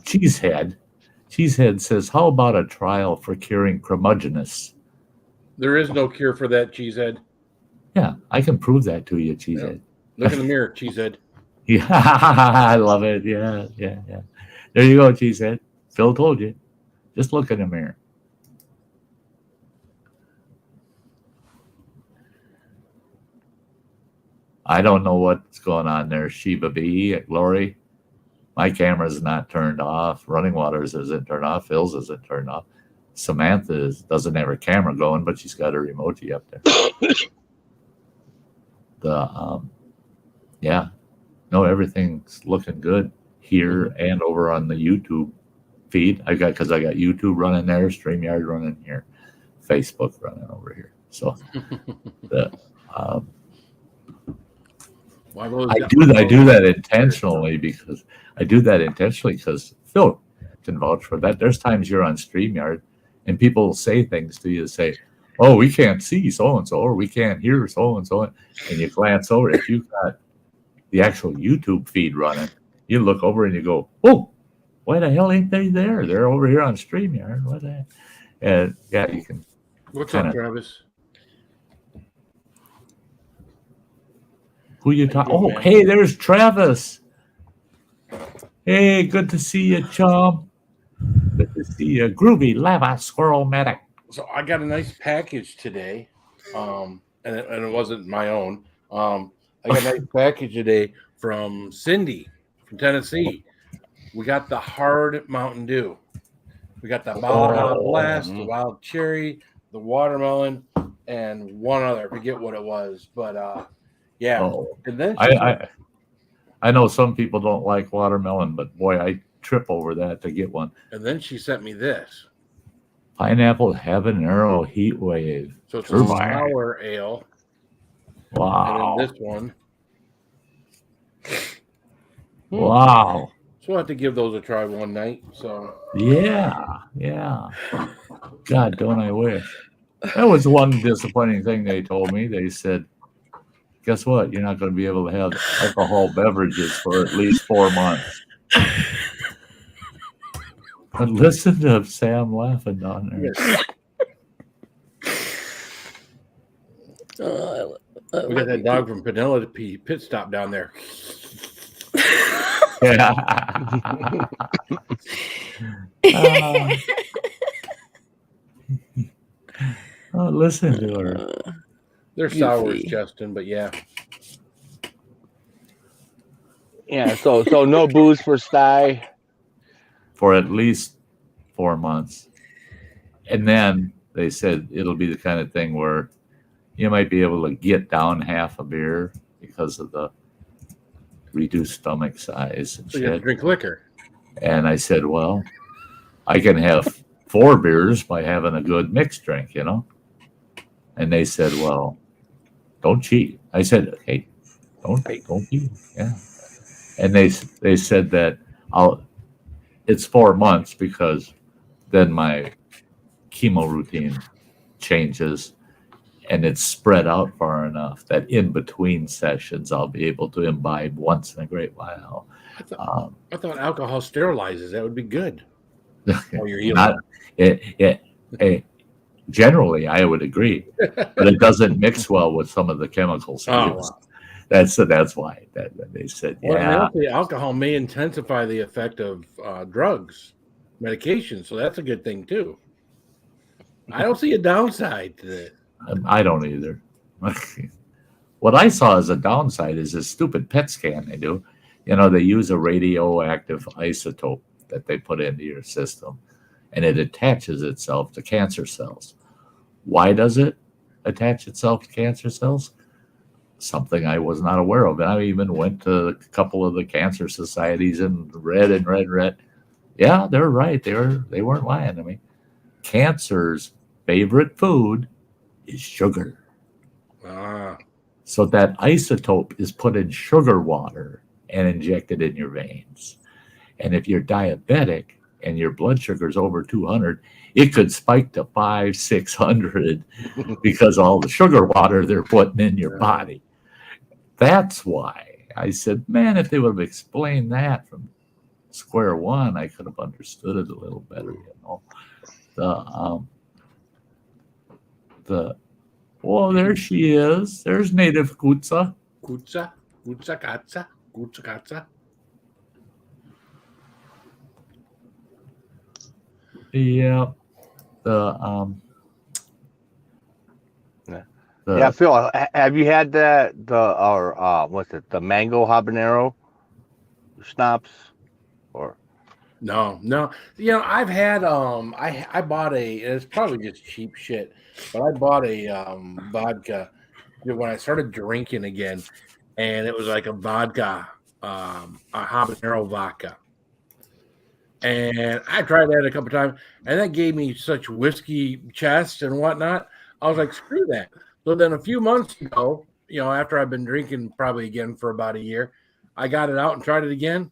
Cheesehead says, how about a trial for curing curmudgeonness? There is no cure for that, Cheesehead. Yeah, I can prove that to you, Cheesehead. Yeah. Look in the mirror, Cheesehead. Yeah, I love it. Yeah. There you go, Cheesehead. Phil told you. Just look in the mirror. I don't know what's going on there, Sheba B. Glory. My camera's not turned off. Running Waters isn't turned off. Phil's isn't turned off. Samantha doesn't have her camera going, but she's got her emoji up there. Everything's looking good here and over on the YouTube feed. Because I got YouTube running there, StreamYard running here, Facebook running over here. So I do that intentionally because Phil can vouch for that. There's times you're on StreamYard and people will say things to you, say, oh, we can't see so-and-so, or we can't hear so-and-so. And you glance over. If you've got the actual YouTube feed running, you look over and you go, oh, why the hell ain't they there? They're over here on StreamYard. What the heck? And yeah, you can. What's up, Travis? Who you talking? Oh, hey, there's Travis. Hey, good to see you, chum. Good to see you. Groovy Lava Squirrel Medic. So I got a nice package today, and it wasn't my own. I got a nice package today from Cindy from Tennessee. We got the hard Mountain Dew. We got the Baja Blast, the Wild Cherry, the Watermelon, and one other. I forget what it was, but yeah. Oh. And then I know some people don't like watermelon, but boy, I trip over that to get one. And then she sent me this. Pineapple Habanero Heat Wave. So it's a sour ale. Wow. And then this one. Wow. So we'll have to give those a try one night. So yeah. God, don't I wish. That was one disappointing thing they told me. They said, guess what? You're not going to be able to have alcohol beverages for at least 4 months. But listen to Sam laughing down there. We got that dog from Penelope Pit Stop down there. Yeah. Listen to her. They're sours, Justin, but yeah. Yeah, so no booze for Sty. For at least 4 months. And then they said it'll be the kind of thing where you might be able to get down half a beer because of the reduced stomach size and so you have to drink liquor. And I said, well, I can have 4 beers by having a good mixed drink, you know? And they said, well, don't cheat. I said, hey, don't cheat. Yeah. And they said that it's 4 months because then my chemo routine changes and it's spread out far enough that in between sessions I'll be able to imbibe once in a great while. I thought alcohol sterilizes. That would be good. Oh, you're healing. Generally, I would agree, but it doesn't mix well with some of the chemicals. Oh, wow. That's why they said, yeah. Well, alcohol may intensify the effect of drugs, medication, so that's a good thing too. I don't see a downside to it. I don't either. What I saw as a downside is this stupid PET scan they do. You know, they use a radioactive isotope that they put into your system, and it attaches itself to cancer cells. Why does it attach itself to cancer cells? something I was not aware of. And I even went to a couple of the cancer societies and read. Yeah, they're right. They weren't lying to me. Cancer's favorite food is sugar. So that isotope is put in sugar water and injected in your veins. And if you're diabetic and your blood sugar is over 200, it could spike to 500, 600 because all the sugar water they're putting in your body. That's why I said, man, if they would have explained that from square one, I could have understood it a little better. There she is. There's native Kutsa. Kutsa Katsa. Yeah. Phil, have you had the mango habanero schnapps? Or no, I've had I bought it's probably just cheap shit, but I bought a vodka when I started drinking again, and it was like a vodka, a habanero vodka. And I tried that a couple times, and that gave me such whiskey chest and whatnot. I was like, screw that. So then a few months ago, after I've been drinking probably again for about a year, I got it out and tried it again.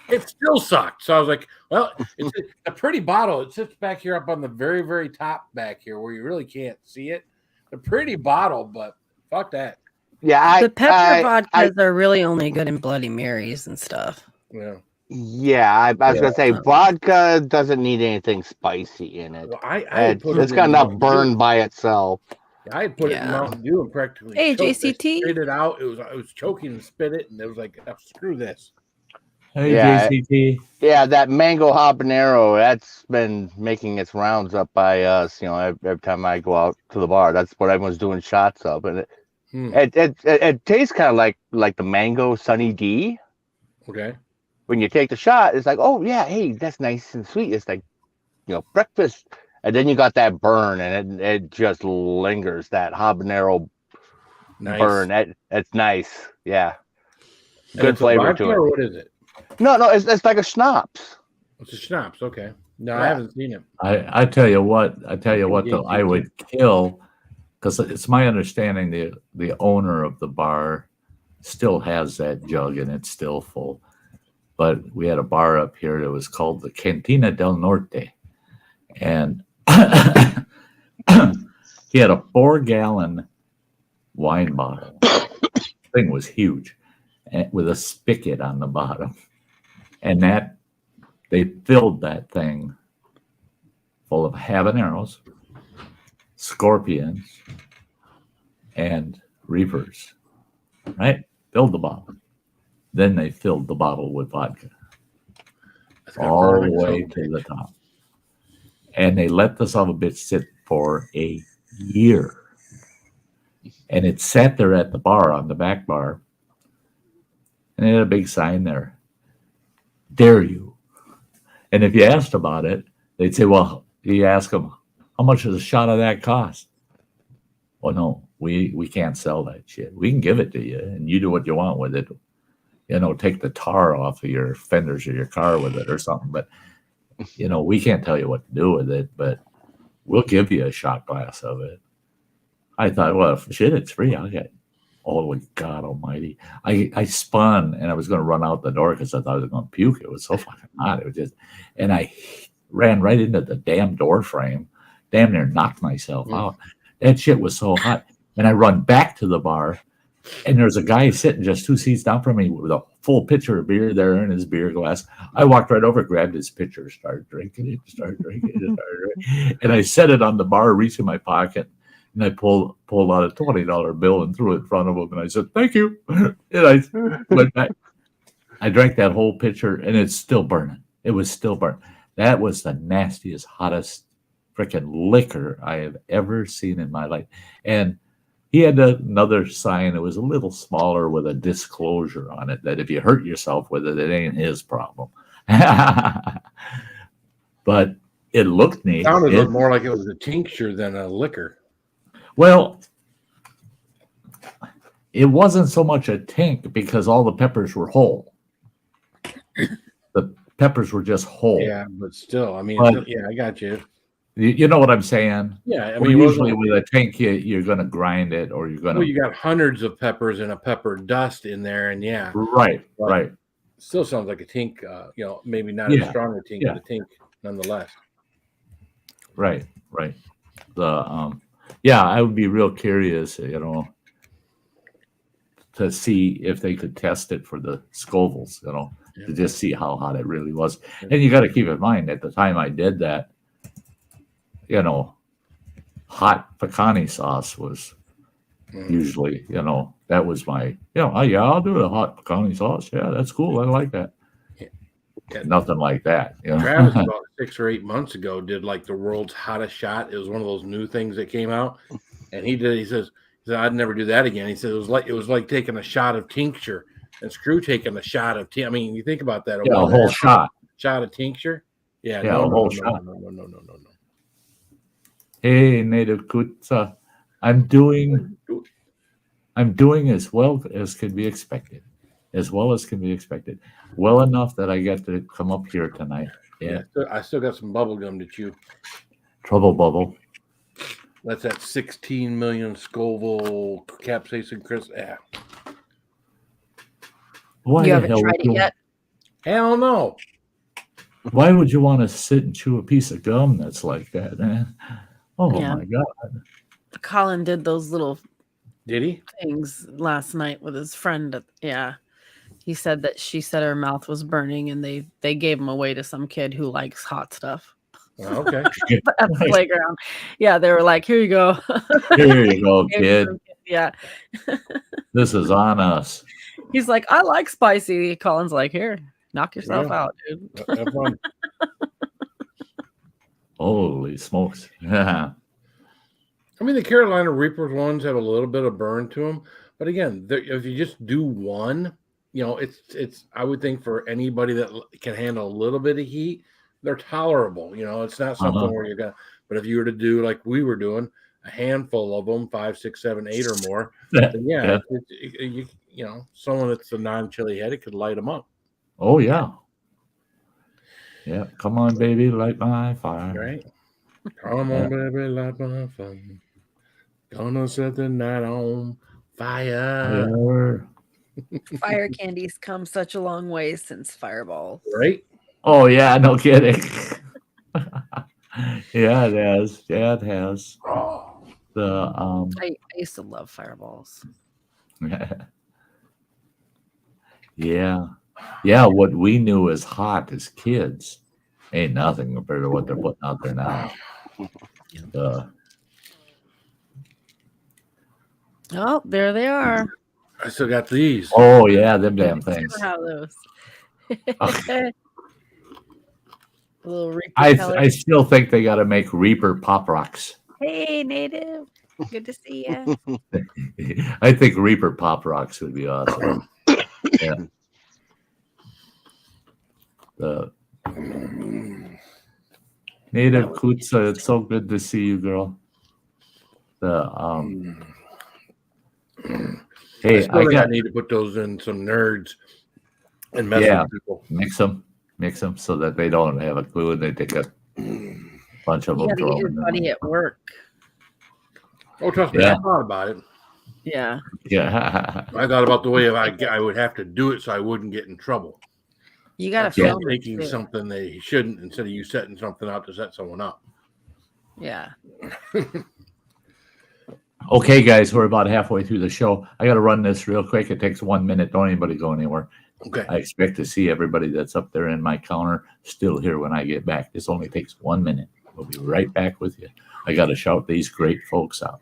It still sucked. So I was like, well, it's a pretty bottle. It sits back here up on the very, very top back here where you really can't see it. A pretty bottle, but fuck that. Yeah, the pepper vodkas are really only good in Bloody Marys and stuff. Yeah. Yeah, I was gonna say vodka doesn't need anything spicy in it. Well, it's got enough burn by itself. I had put it in Mountain Dew and practically JCT spit it out. I was choking and spit it, and it was like, oh, screw this. Hey, JCT. Yeah, that mango habanero, that's been making its rounds up by us. Every time I go out to the bar, that's what everyone's doing shots of, and it tastes kind of like the mango Sunny D. Okay. When you take the shot, it's like, oh yeah, hey, that's nice and sweet. It's like, breakfast, and then you got that burn, and it just lingers. That habanero burn, it's nice. Yeah, good flavor to it. Or what is it? No, it's like a schnapps. It's a schnapps. Okay, no, I haven't seen it. I tell you what, though, I would kill, because it's my understanding the owner of the bar still has that jug and it's still full. But we had a bar up here that was called the Cantina del Norte. And he had a 4-gallon wine bottle. The thing was huge, with a spigot on the bottom. And they filled that thing full of habaneros, scorpions, and reapers. Right? Filled the bottle. Then they filled the bottle with vodka all the way to the top. And they let the son of a bitch sit for a year. And it sat there at the bar, on the back bar. And they had a big sign there. Dare you? And if you asked about it, they'd say, well, you ask them, how much does a shot of that cost? Well, no, we can't sell that shit. We can give it to you, and you do what you want with it. Take the tar off of your fenders of your car with it or something. But, we can't tell you what to do with it, but we'll give you a shot glass of it. I thought, well, if shit, it's free. I'll get, holy God almighty. I spun and I was going to run out the door because I thought I was going to puke. It was so fucking hot. It was just, and I ran right into the damn door frame, damn near knocked myself out. That shit was so hot. And I run back to the bar. And there's a guy sitting just 2 seats down from me with a full pitcher of beer there in his beer glass. I walked right over, grabbed his pitcher, started drinking it. And I set it on the bar, reached in my pocket, and I pulled out a $20 bill and threw it in front of him. And I said, thank you. And I went back. I drank that whole pitcher, and it's still burning. It was still burning. That was the nastiest, hottest freaking liquor I have ever seen in my life. And he had another sign that was a little smaller with a disclosure on it that if you hurt yourself with it, it ain't his problem. But it looked neat. It sounded more like it was a tincture than a liquor. Well, it wasn't so much a tink because all the peppers were whole. The peppers were just whole. Yeah, but still, I mean, But- yeah, I got you. You know what I'm saying? Yeah, I Well, mean, usually with a tank, you're going to grind it, or you're going to. well, you got hundreds of peppers and a pepper dust in there, and yeah, Right, right. still sounds like a tink. Maybe not as strong a tink, Yeah. but a tink nonetheless. Right, right. Yeah, I would be real curious, to see if they could test it for the Scovilles, to just see how hot it really was. And you got to keep in mind, at the time I did that, hot pecani sauce was usually, that was my, oh yeah, I'll do the hot pecani sauce. Yeah, that's cool. I like that. Yeah. Nothing like that. Travis about 6 or 8 months ago did like the world's hottest shot. It was one of those new things that came out, and he said I'd never do that again. He said it was like taking a shot of tincture and Screw taking a shot of I mean, you think about that. A whole shot of tincture. Yeah, a whole shot. No. Hey, Native Kutsa, I'm doing as well as can be expected. Well enough that I get to come up here tonight. Yeah. I still got some bubble gum to chew. Trouble bubble. That's that 16 million Scoville capsaicin crisp. Yeah. Why You the haven't hell tried would it you- yet? Hell no. Why would you want to sit and chew a piece of gum that's like that, man? Oh Yeah. my God. Colin did those little Did he? things last night with his friend. Yeah. He said that she said her mouth was burning and they gave him away to some kid who likes hot stuff Oh, okay. at the playground. Yeah, they were like, here you go. Here you go, Gave kid. some Yeah. This is on us. He's like, I like spicy. Colin's like, here, knock yourself Yeah. out, dude. Have fun. Holy smokes. Yeah. I mean, the Carolina Reapers ones have a little bit of burn to them, but again, if you just do one, it's. I would think for anybody that can handle a little bit of heat, they're tolerable. It's not something where you're gonna. But if you were to do like we were doing, a handful of them, 5, 6, 7, 8 or more, then someone that's a non-chili head, it could light them up. Oh yeah. Yeah. Come on, baby, light my fire. Right? Come on, baby, light my fire. Gonna set the night on fire. Fire candy's come such a long way since Fireball. Right? Oh yeah, no kidding. Yeah, it has. Yeah, it has. I used to love Fireballs. Yeah. Yeah, what we knew as hot as kids ain't nothing compared to what they're putting out there now. Oh, there they are. I still got these. Oh yeah, them damn things. Never have those. A little Reaper I color. still think they got to make Reaper Pop Rocks. Hey, Native. Good to see you. I think Reaper Pop Rocks would be awesome. Yeah. The Native Kutsa, it's so good to see you, girl. Hey, I need to put those in some nerds and mess with people. Mix them so that they don't have a clue and they take a bunch of You them. gotta get your buddy at work. Oh, trust me, I thought about it. Yeah. Yeah. I thought about the way I would have to do it so I wouldn't get in trouble. You gotta So film taking it too. something they shouldn't instead of you setting something up to set someone up. Yeah. Okay, guys, we're about halfway through the show. I got to run this real quick. It takes 1 minute. Don't anybody go anywhere. Okay. I expect to see everybody that's up there in my counter still here when I get back. This only takes 1 minute. We'll be right back with you. I got to shout these great folks out.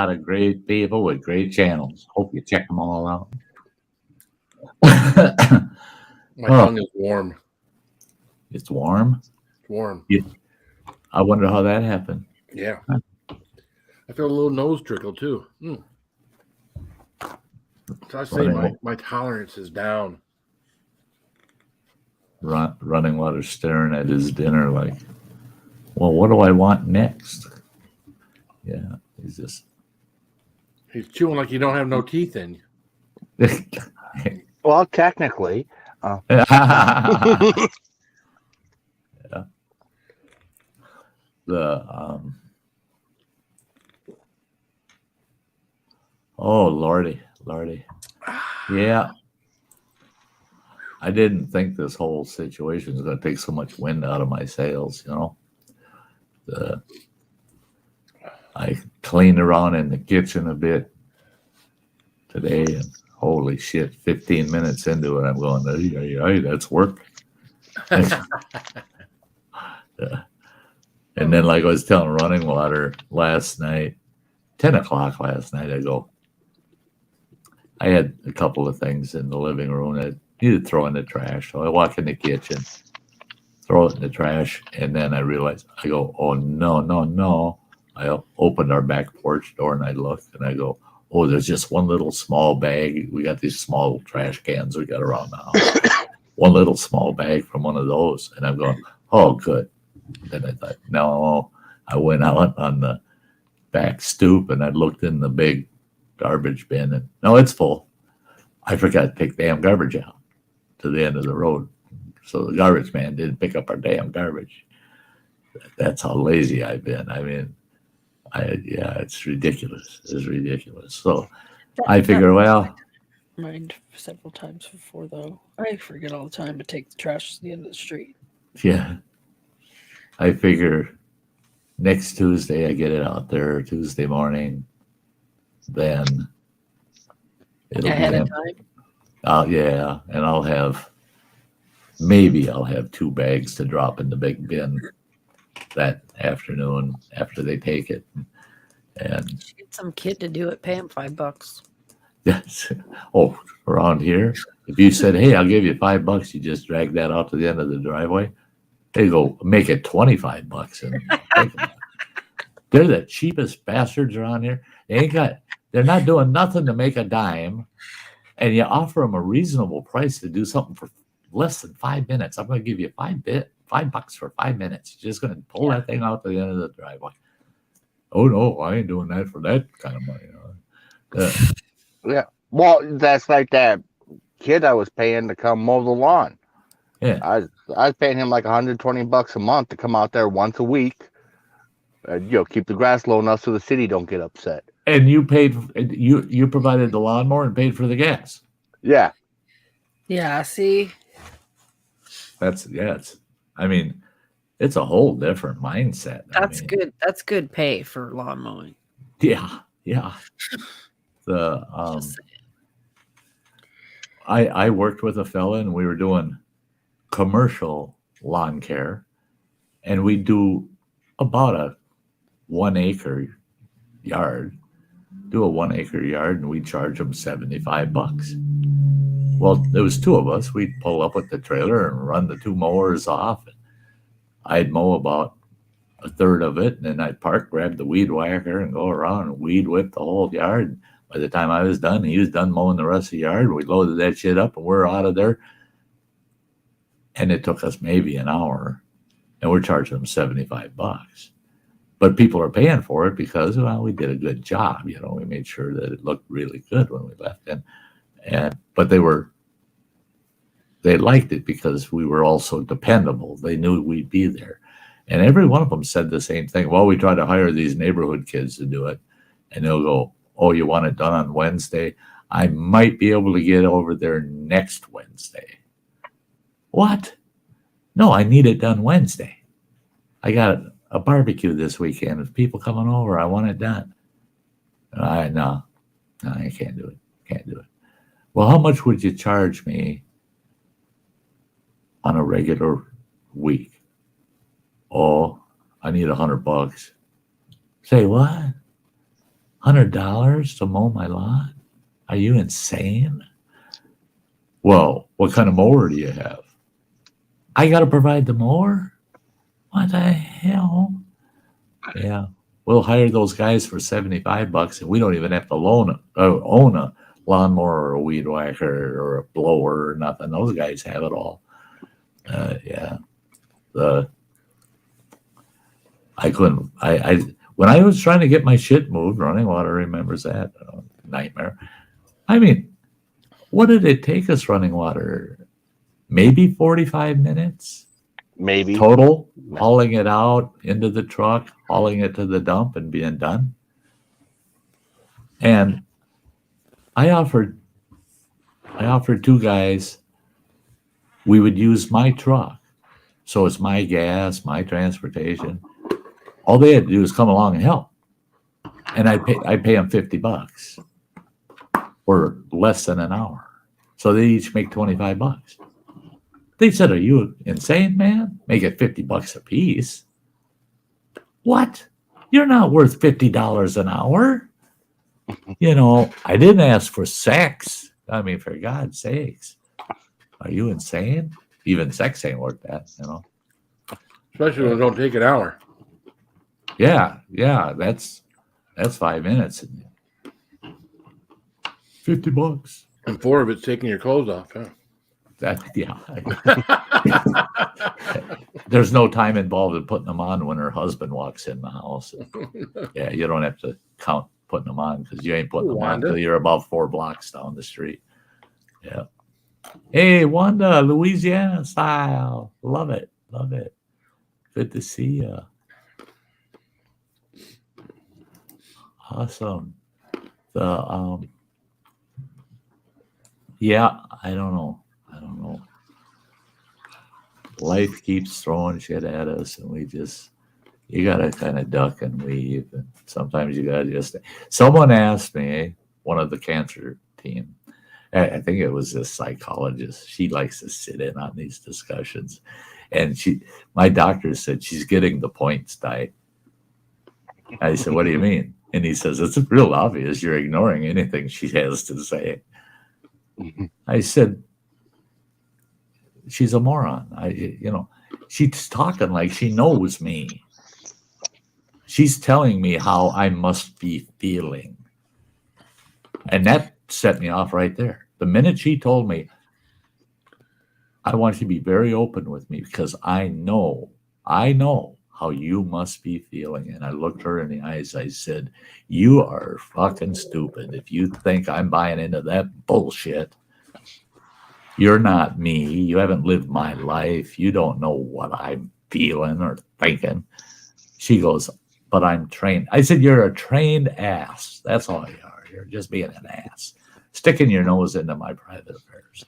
lot of great people with great channels. Hope you check them all out. My tongue is warm. It's warm? It's warm. I wonder how that happened. Yeah. I feel a little nose trickle too. So I say my tolerance is down. Running water staring at his dinner like, well, what do I want next? Yeah, he's chewing like you don't have no teeth in you. Well, technically. Yeah. Oh, Lordy. Yeah. I didn't think this whole situation was going to take so much wind out of my sails, I cleaned around in the kitchen a bit today, and holy shit, 15 minutes into it, I'm going, hey, that's work. And then, like I was telling Running Water last night, 10 o'clock last night, I had a couple of things in the living room that needed to throw in the trash. So I walk in the kitchen, throw it in the trash, and then I realized, I go, oh, no. I opened our back porch door and I look and I go, oh, there's just one little small bag. We got these small trash cans we got around the house. One little small bag from one of those. And I'm going, oh, good. Then I thought, no. I went out on the back stoop and I looked in the big garbage bin and no, it's full. I forgot to take damn garbage out to the end of the road. So the garbage man didn't pick up our damn garbage. That's how lazy I've been. I mean, it's ridiculous. It's ridiculous. So I figure, well, mind several times before though. I forget all the time to take the trash to the end of the street. Yeah. I figure next Tuesday I get it out there, Tuesday morning. Then it'll ahead be of time. Yeah, and I'll have 2 bags to drop in the big bin that afternoon after they take it. And get some kid to do it, pay him $5. yes. Oh, around here, if you said, hey, I'll give you $5, you just drag that out to the end of the driveway, they go make it $25 and they're the cheapest bastards around here. They're not doing nothing to make a dime, and you offer them a reasonable price to do something for less than 5 minutes. I'm going to give you $5 for 5 minutes. You're just going to pull that thing out to the end of the driveway. Oh no, I ain't doing that for that kind of money. Yeah. Well, that's like that kid I was paying to come mow the lawn. Yeah. I was paying him like $120 a month to come out there once a week. Keep the grass low enough so the city don't get upset. And you paid, you provided the lawnmower and paid for the gas. Yeah. Yeah, see? It's a whole different mindset. Good. That's good pay for lawn mowing. Yeah. I worked with a fella and we were doing commercial lawn care, and we do about a 1 acre yard. Do a 1 acre yard, and we charge them $75. Well, there was 2 of us. We'd pull up with the trailer and run the 2 mowers off. I'd mow about a third of it, and then I'd park, grab the weed whacker, and go around and weed whip the whole yard. By the time I was done, he was done mowing the rest of the yard. We loaded that shit up, and we're out of there. And it took us maybe an hour, and we're charging them $75. But people are paying for it because, we did a good job. We made sure that it looked really good when we left. But they liked it because we were also dependable. They knew we'd be there. And every one of them said the same thing. Well, we try to hire these neighborhood kids to do it. And they'll go, oh, you want it done on Wednesday? I might be able to get over there next Wednesday. What? No, I need it done Wednesday. I got a barbecue this weekend with people coming over. I want it done. No, I can't do it. Well, how much would you charge me on a regular week? Oh, I need $100. Say what? $100 to mow my lawn? Are you insane? Well, what kind of mower do you have? I got to provide the mower? What the hell? Yeah, we'll hire those guys for $75, and we don't even have to own a lawnmower or a weed whacker or a blower or nothing. Those guys have it all. Yeah. When I was trying to get my shit moved, running water remembers that nightmare. I mean, what did it take us running water? Maybe 45 minutes? Maybe. Total, hauling it out into the truck, hauling it to the dump and being done. And I offered two guys, we would use my truck. So it's my gas, my transportation. All they had to do is come along and help. And I'd pay them $50 or less than an hour. So they each make $25. They said, "Are you insane, man? Make it $50 a piece." What? You're not worth $50 an hour. You know, I didn't ask for sex. I mean, for God's sakes. Are you insane? Even sex ain't worth that, you know. Especially when it don't take an hour. Yeah, that's 5 minutes. $50. And 4 of it's taking your clothes off, huh? Yeah. There's no time involved in putting them on when her husband walks in the house. Yeah, you don't have to count putting them on because you ain't putting them on until you're about 4 blocks down the street. Yeah. Hey, Wanda, Louisiana style. Love it. Good to see you. Awesome. Yeah, I don't know. Life keeps throwing shit at us, and you gotta kind of duck and weave. And sometimes you gotta just. Someone asked me, one of the cancer team, I think it was this psychologist. She likes to sit in on these discussions, and my doctor said she's getting the point, Sty. I said, "What do you mean?" And he says, "It's real obvious you're ignoring anything she has to say." I said, "She's a moron. She's talking like she knows me. She's telling me how I must be feeling." And that set me off right there. The minute she told me, "I want you to be very open with me because I know how you must be feeling." And I looked her in the eyes. I said, "You are fucking stupid if you think I'm buying into that bullshit. You're not me. You haven't lived my life. You don't know what I'm feeling or thinking." She goes, "But I'm trained." I said, "You're a trained ass. That's all you are. You're just being an ass, sticking your nose into my private affairs."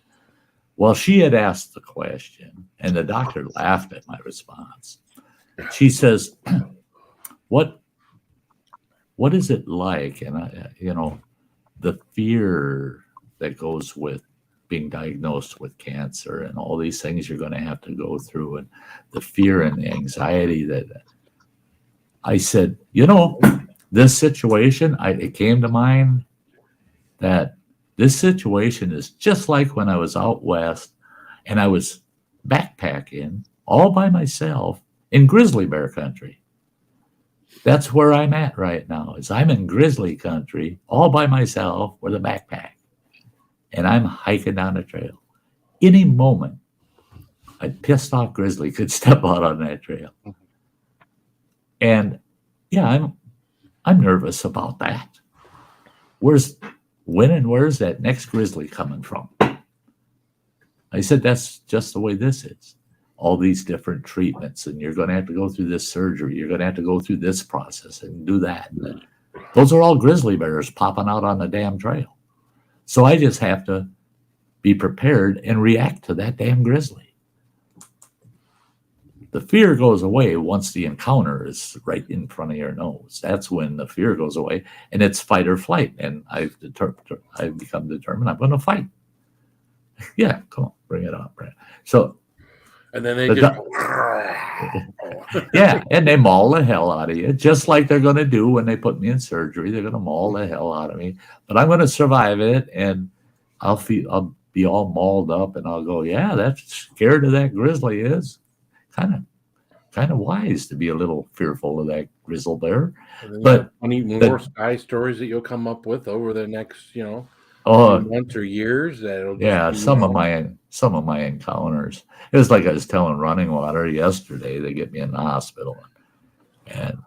Well, she had asked the question, and the doctor laughed at my response. She says, what is it like? And the fear that goes with being diagnosed with cancer and all these things you're going to have to go through, and the fear and the anxiety that I said, this situation, it came to mind that this situation is just like when I was out west and I was backpacking all by myself in grizzly bear country. That's where I'm at right now, is I'm in grizzly country all by myself with a backpack. And I'm hiking down a trail. Any moment, a pissed off grizzly could step out on that trail. And yeah, I'm nervous about that. Where's that next grizzly coming from? I said, that's just the way this is. All these different treatments, and you're going to have to go through this surgery. You're going to have to go through this process and do that. Those are all grizzly bears popping out on the damn trail. So I just have to be prepared and react to that damn grizzly. The fear goes away once the encounter is right in front of your nose. That's when the fear goes away, and it's fight or flight. And I've become determined I'm going to fight. Yeah, come on, bring it on, Brad. So And then they The just yeah, and they maul the hell out of you, just like they're going to do when they put me in surgery. They're going to maul the hell out of me, but I'm going to survive it, and I'll be all mauled up, and I'll go, yeah, that's scared of that grizzly is kind of wise to be a little fearful of that grizzle bear. But any more Sty stories that you'll come up with over the next, months or years. Some of my encounters. It was like I was telling Running Water yesterday. They get me in the hospital, and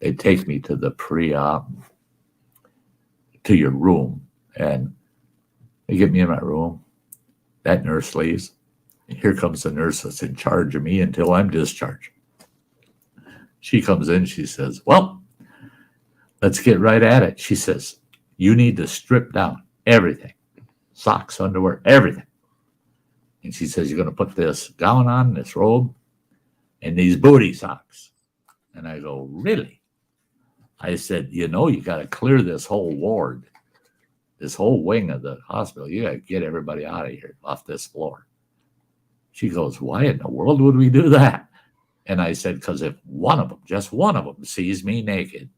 they take me to the pre-op to your room, and they get me in my room. That nurse leaves. Here comes the nurse that's in charge of me until I'm discharged. She comes in. She says, well, let's get right at it. She says, you need to strip down everything. Socks, underwear, everything. And she says, you're going to put this gown on, this robe, and these booty socks. And I go, really? I said, you got to clear this whole ward, this whole wing of the hospital. You got to get everybody out of here, off this floor. She goes, why in the world would we do that? And I said, because if one of them, just one of them, sees me naked,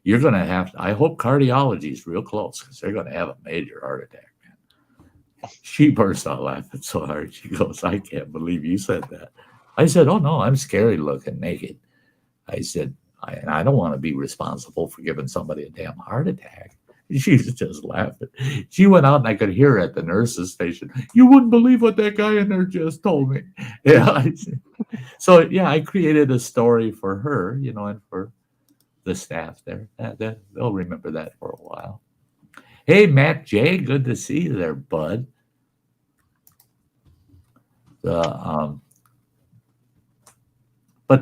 you're going to have to, I hope cardiology is real close, because they're going to have a major heart attack, man. She burst out laughing so hard. She goes, I can't believe you said that. I said, oh, no, I'm scary looking naked. I said, I don't want to be responsible for giving somebody a damn heart attack. She was just laughing. She went out, and I could hear her at the nurse's station. You wouldn't believe what that guy in there just told me. Yeah. So, yeah, I created a story for her, and for the staff there. They'll remember that for a while. Hey, Matt J, good to see you there, bud. But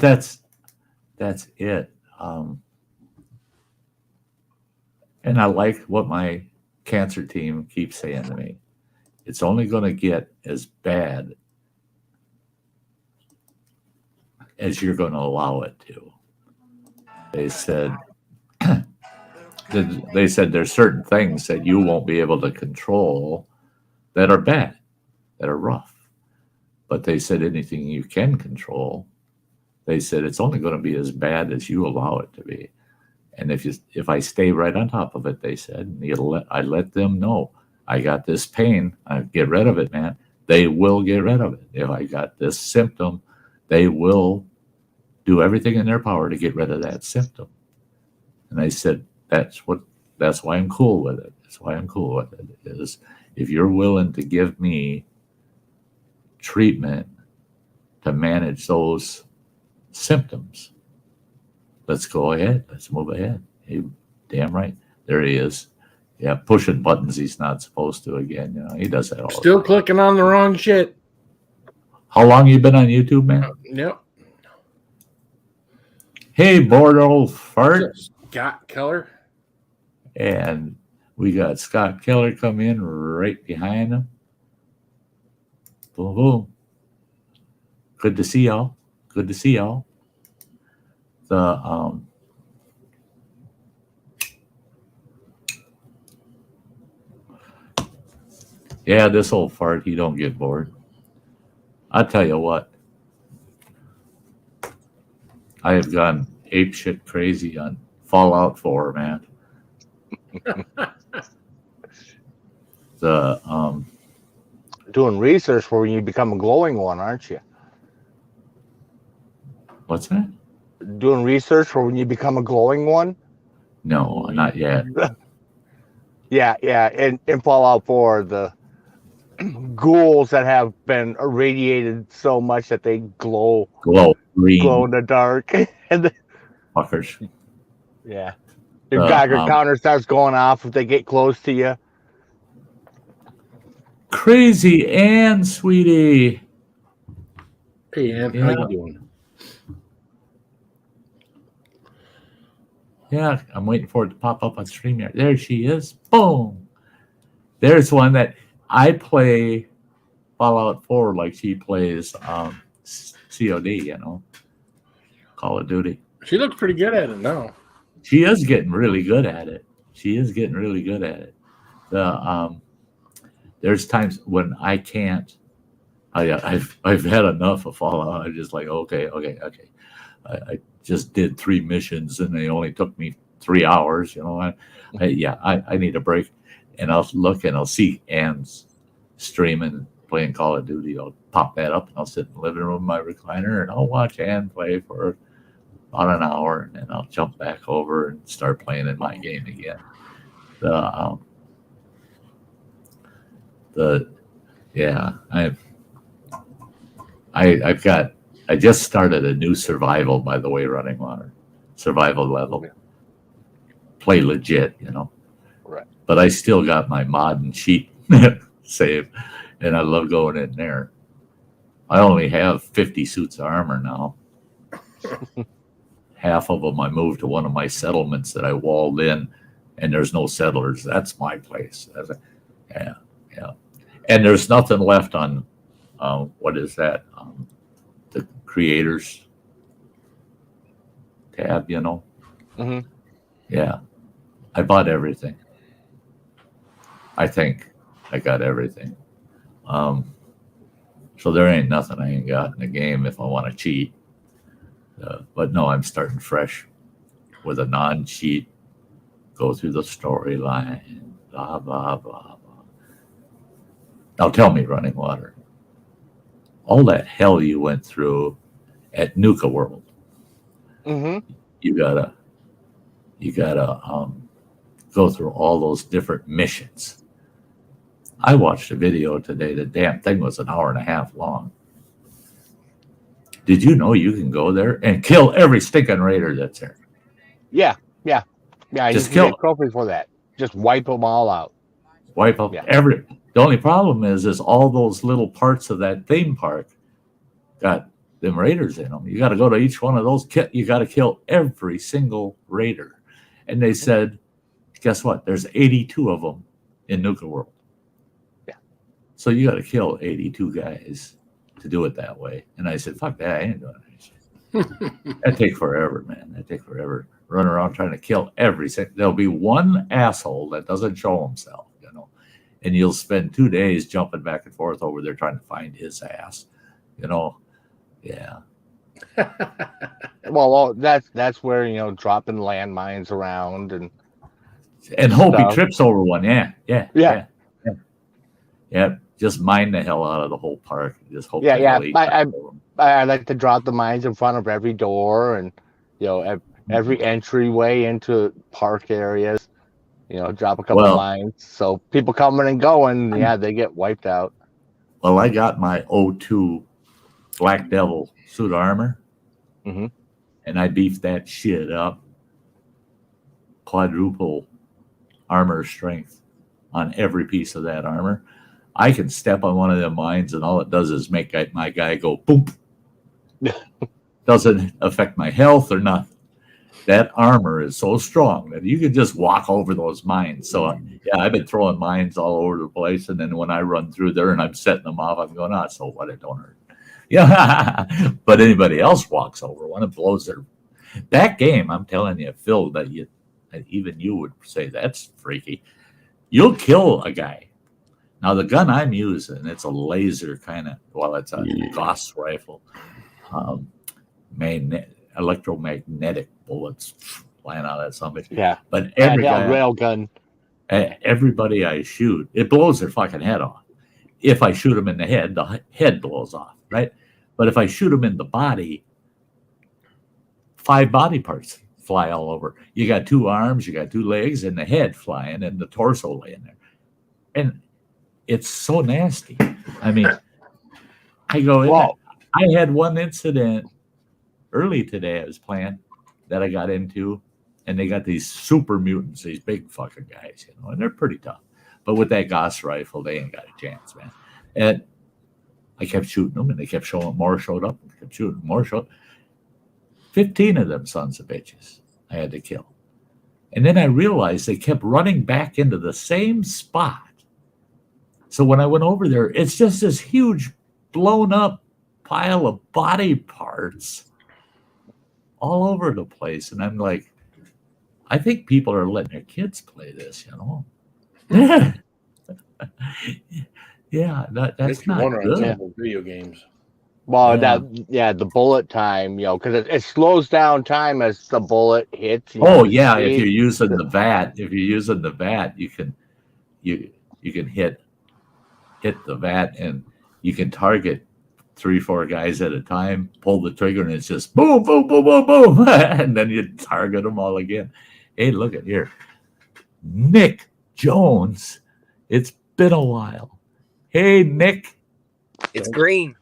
that's it. And I like what my cancer team keeps saying to me. It's only going to get as bad as you're going to allow it to. They said there's certain things that you won't be able to control that are bad, that are rough. But they said anything you can control, they said it's only going to be as bad as you allow it to be. And if I stay right on top of it, they said, I let them know I got this pain. I get rid of it, man. They will get rid of it. If I got this symptom, they will do everything in their power to get rid of that symptom. And I said, that's why I'm cool with it. That's why I'm cool with it. Is if you're willing to give me treatment to manage those symptoms, let's go ahead. Let's move ahead. Hey, damn right. There he is. Yeah, pushing buttons he's not supposed to again. He does that all the time. Still clicking on the wrong shit. How long you been on YouTube, man? Yep. Hey, bored old fart. Scott Keller. And we got Scott Keller come in right behind him. Boom, boom. Good to see y'all. Good to see y'all. Yeah, this old fart, he don't get bored. I'll tell you what. I have gone apeshit crazy on Fallout 4, man. Doing research for when you become a glowing one, aren't you? What's that? Doing research for when you become a glowing one? No, not yet. Yeah. In Fallout 4, the ghouls that have been irradiated so much that they glow green, glow in the dark. And fuckers. Yeah. Your Geiger counter starts going off if they get close to you. Crazy Ann, sweetie. Hey, Ann, how you doing? Yeah, I'm waiting for it to pop up on StreamYard. There she is. Boom. There's one that I play Fallout 4 like she plays COD, Call of Duty. She looks pretty good at it now. She is getting really good at it. There's times when I can't I've had enough of Fallout. I'm just like, okay. I just did 3 missions and they only took me 3 hours. I need a break. And I'll look and I'll see Anne's streaming, playing Call of Duty. I'll pop that up and I'll sit in the living room in my recliner and I'll watch Anne play for about an hour, and then I'll jump back over and start playing in my game again. I just started a new survival, by the way, Running Water. Survival level. Play legit, Right. But I still got my mod and cheat save, and I love going in there. I only have 50 suits of armor now. Half of them I moved to one of my settlements that I walled in, and there's no settlers. That's my place. Yeah. And there's nothing left on, what is that? The creators tab, Mm-hmm. Yeah. I bought everything. I think I got everything. So there ain't nothing I ain't got in the game if I want to cheat. But no, I'm starting fresh with a non-cheat, go through the storyline, blah, blah, blah, blah. Now tell me, Running Water, all that hell you went through at Nuka World, Mm-hmm. you gotta go through all those different missions. I watched a video today. The damn thing was an hour and a half long. Did you know you can go there and kill every stinking raider that's there? Yeah. Just you kill get trophies for that. Just wipe them all out. Wipe up Yeah. every. The only problem is all those little parts of that theme park got them raiders in them. You got to go to each one of those. You got to kill every single raider. And they said, guess what? There's 82 of them in Nuka World. Yeah. So you got to kill 82 guys to do it that way. And I said, fuck that. I ain't doing that. That'd take forever, man. That'd take forever. Run around trying to kill every single. There'll be one asshole that doesn't show himself, and you'll spend 2 days jumping back and forth over there trying to find his ass, Yeah. Well, that's where dropping landmines around and hope stuff. he trips over one. Yeah. Just mine the hell out of the whole park. Just hope. I like to drop the mines in front of every door and every entryway into park areas. Drop a couple of mines so people coming and going, they get wiped out. Well, I got my O2 Black Devil suit armor, mm-hmm. and I beefed that shit up. Quadruple armor strength on every piece of that armor. I can step on one of them mines, and all it does is make my guy go boom. Doesn't affect my health or nothing. That armor is so strong that you can just walk over those mines. So, I've been throwing mines all over the place, and then when I run through there and I'm setting them off, I'm going, so what? It don't hurt. Yeah, but anybody else walks over one and blows their. That game, I'm telling you, Phil, that even you would say that's freaky. You'll kill a guy. Now, the gun I'm using, it's a laser kind of, it's a Gauss rifle. Electromagnetic bullets flying out of that something. Yeah. But every railgun. Everybody I shoot, it blows their fucking head off. If I shoot them in the head blows off, right? But if I shoot them in the body, 5 body parts fly all over. You got 2 arms, you got 2 legs, and the head flying, and the torso laying there. And it's so nasty. I mean, I go in. I had one incident early today. I was playing that I got into, and they got these super mutants, these big fucking guys, and they're pretty tough. But with that Gauss rifle, they ain't got a chance, man. And I kept shooting them, and they kept showing more showed up, and kept shooting more showed. 15 of them sons of bitches I had to kill. And then I realized they kept running back into the same spot. So when I went over there, it's just this huge blown up pile of body parts all over the place. And I'm like, I think people are letting their kids play this, Yeah, that's Makes you not wonder on good. some of those video games. Well, Yeah. the bullet time, because it slows down time as the bullet hits. Oh yeah, if you're using the VAT, you can hit the VAT and you can target 3-4 guys at a time, pull the trigger, and it's just boom, boom, boom, boom, boom, and then you target them all again. Hey, look at here, Nick Jones. It's been a while. Hey, Nick. It's green.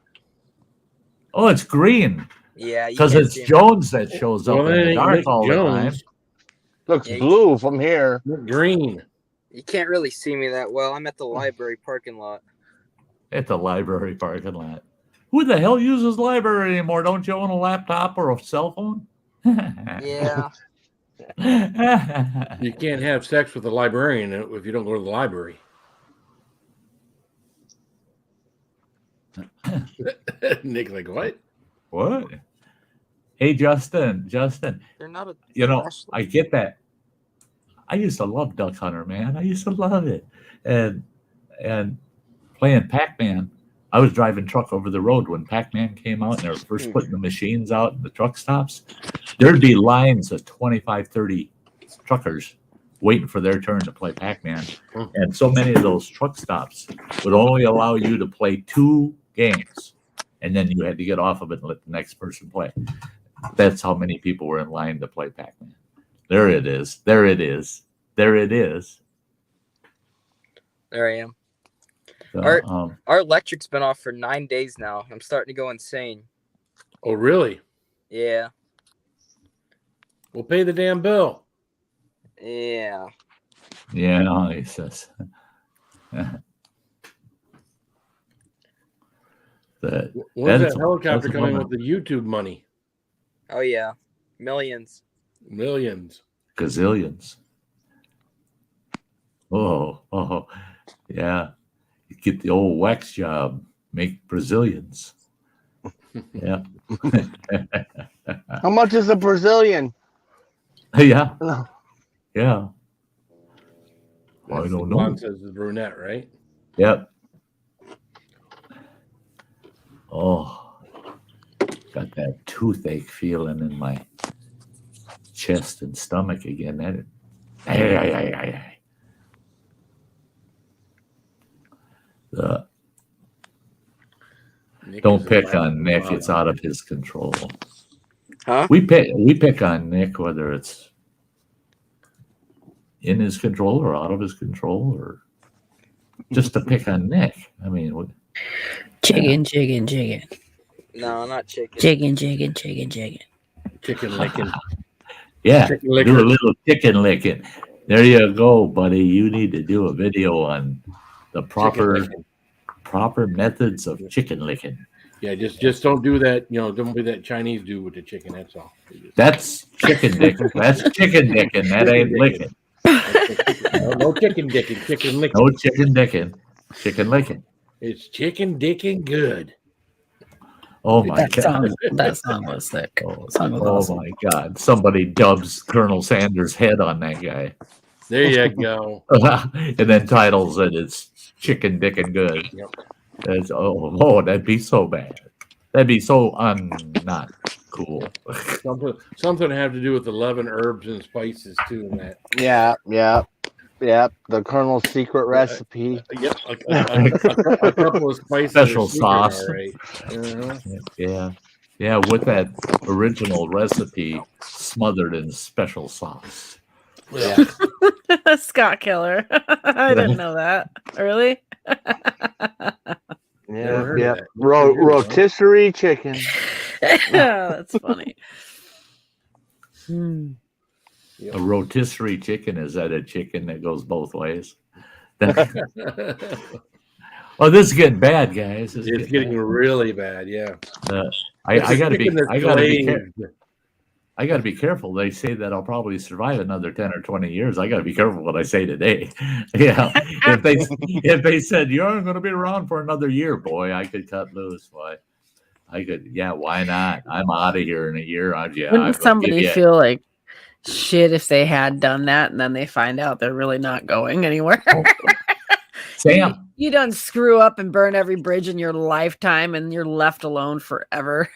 Oh, it's green. Yeah, because it's Jones that shows up in the dark all the time. Looks blue from here. Green. You can't really see me that well. I'm at the library parking lot. At the library parking lot. Who the hell uses library anymore? Don't you own a laptop or a cell phone? Yeah. You can't have sex with a librarian if you don't go to the library. Nick's like, what? What? Hey, Justin. They're not a. I get that. I used to love Duck Hunter, man. I used to love it. And playing Pac-Man. I was driving truck over the road when Pac-Man came out and they were first putting the machines out in the truck stops. There'd be lines of 25, 30 truckers waiting for their turn to play Pac-Man. And so many of those truck stops would only allow you to play 2 games. And then you had to get off of it and let the next person play. That's how many people were in line to play Pac-Man. There it is. There it is. There it is. There I am. Our electric's been off for 9 days now. I'm starting to go insane. Oh, really? Yeah. We'll pay the damn bill. Yeah. Yeah, he says. When's that helicopter coming with the YouTube money? Oh, yeah. Millions. Gazillions. Oh, yeah. You get the old wax job, make Brazilians. Yeah. How much is a Brazilian? Yeah. Yeah. I don't know. Juan says the brunette, right? Yep. Oh, got that toothache feeling in my chest and stomach again. Don't pick on Nick. It's out of his control. Huh? We pick on Nick whether it's in his control or out of his control, or just to pick on Nick. I mean, Chicken. No, not chicken. Chicken. Chicken licking. Yeah, Chicken do licker. a little chicken licking. There you go, buddy. You need to do a video on the proper methods of chicken licking. Yeah, just don't do that. Don't be that Chinese dude with the chicken. That's all. That's chicken dicking. That's chicken dicking. That ain't licking. No chicken dicking. Chicken licking. No chicken dicking. Chicken licking. It's chicken dicking good. Oh my God. That song was sick. Oh Awesome. my God. Somebody dubs Colonel Sanders' head on that guy. There you go. And then titles it, it's chicken dicking good. Yep. That'd be so bad. That'd be so not cool. Something to have to do with 11 herbs and spices too. In that. Yeah. The Colonel's secret recipe. Yep. A couple of spices. Special sauce. All right. Uh-huh. Yeah. With that original recipe smothered in special sauce. Yeah. Scott Killer. I didn't know that. Really? Yeah. Rotisserie chicken. That's funny. A rotisserie chicken, is that a chicken that goes both ways? Oh, this is getting bad, guys. It's getting really bad. Yeah. I gotta be careful. They say that I'll probably survive another 10 or 20 years. I gotta be careful what I say today. Yeah. If they said you're going to be around for another year, boy, I could cut loose. Boy, I could. Yeah. Why not? I'm out of here in a year. Wouldn't somebody feel like shit if they had done that and then they find out they're really not going anywhere? Sam, You done screw up and burn every bridge in your lifetime, and you're left alone forever.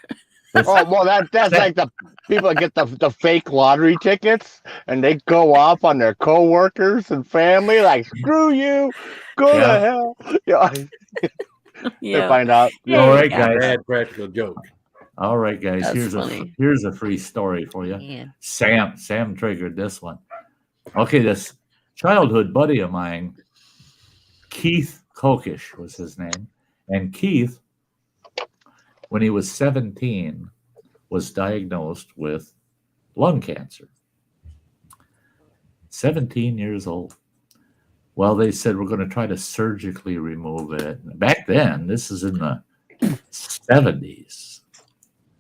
Oh well, that's like the people that get the fake lottery tickets and they go off on their coworkers and family like screw you, go to hell. They find out. All right, guys. Bad practical joke. All right, guys. That's Here's a free story for you. Man. Sam triggered this one. Okay, this childhood buddy of mine, Keith Kokish was his name, and Keith, when he was 17, was diagnosed with lung cancer. 17 years old. Well, they said, we're going to try to surgically remove it. Back then, this is in the 70s,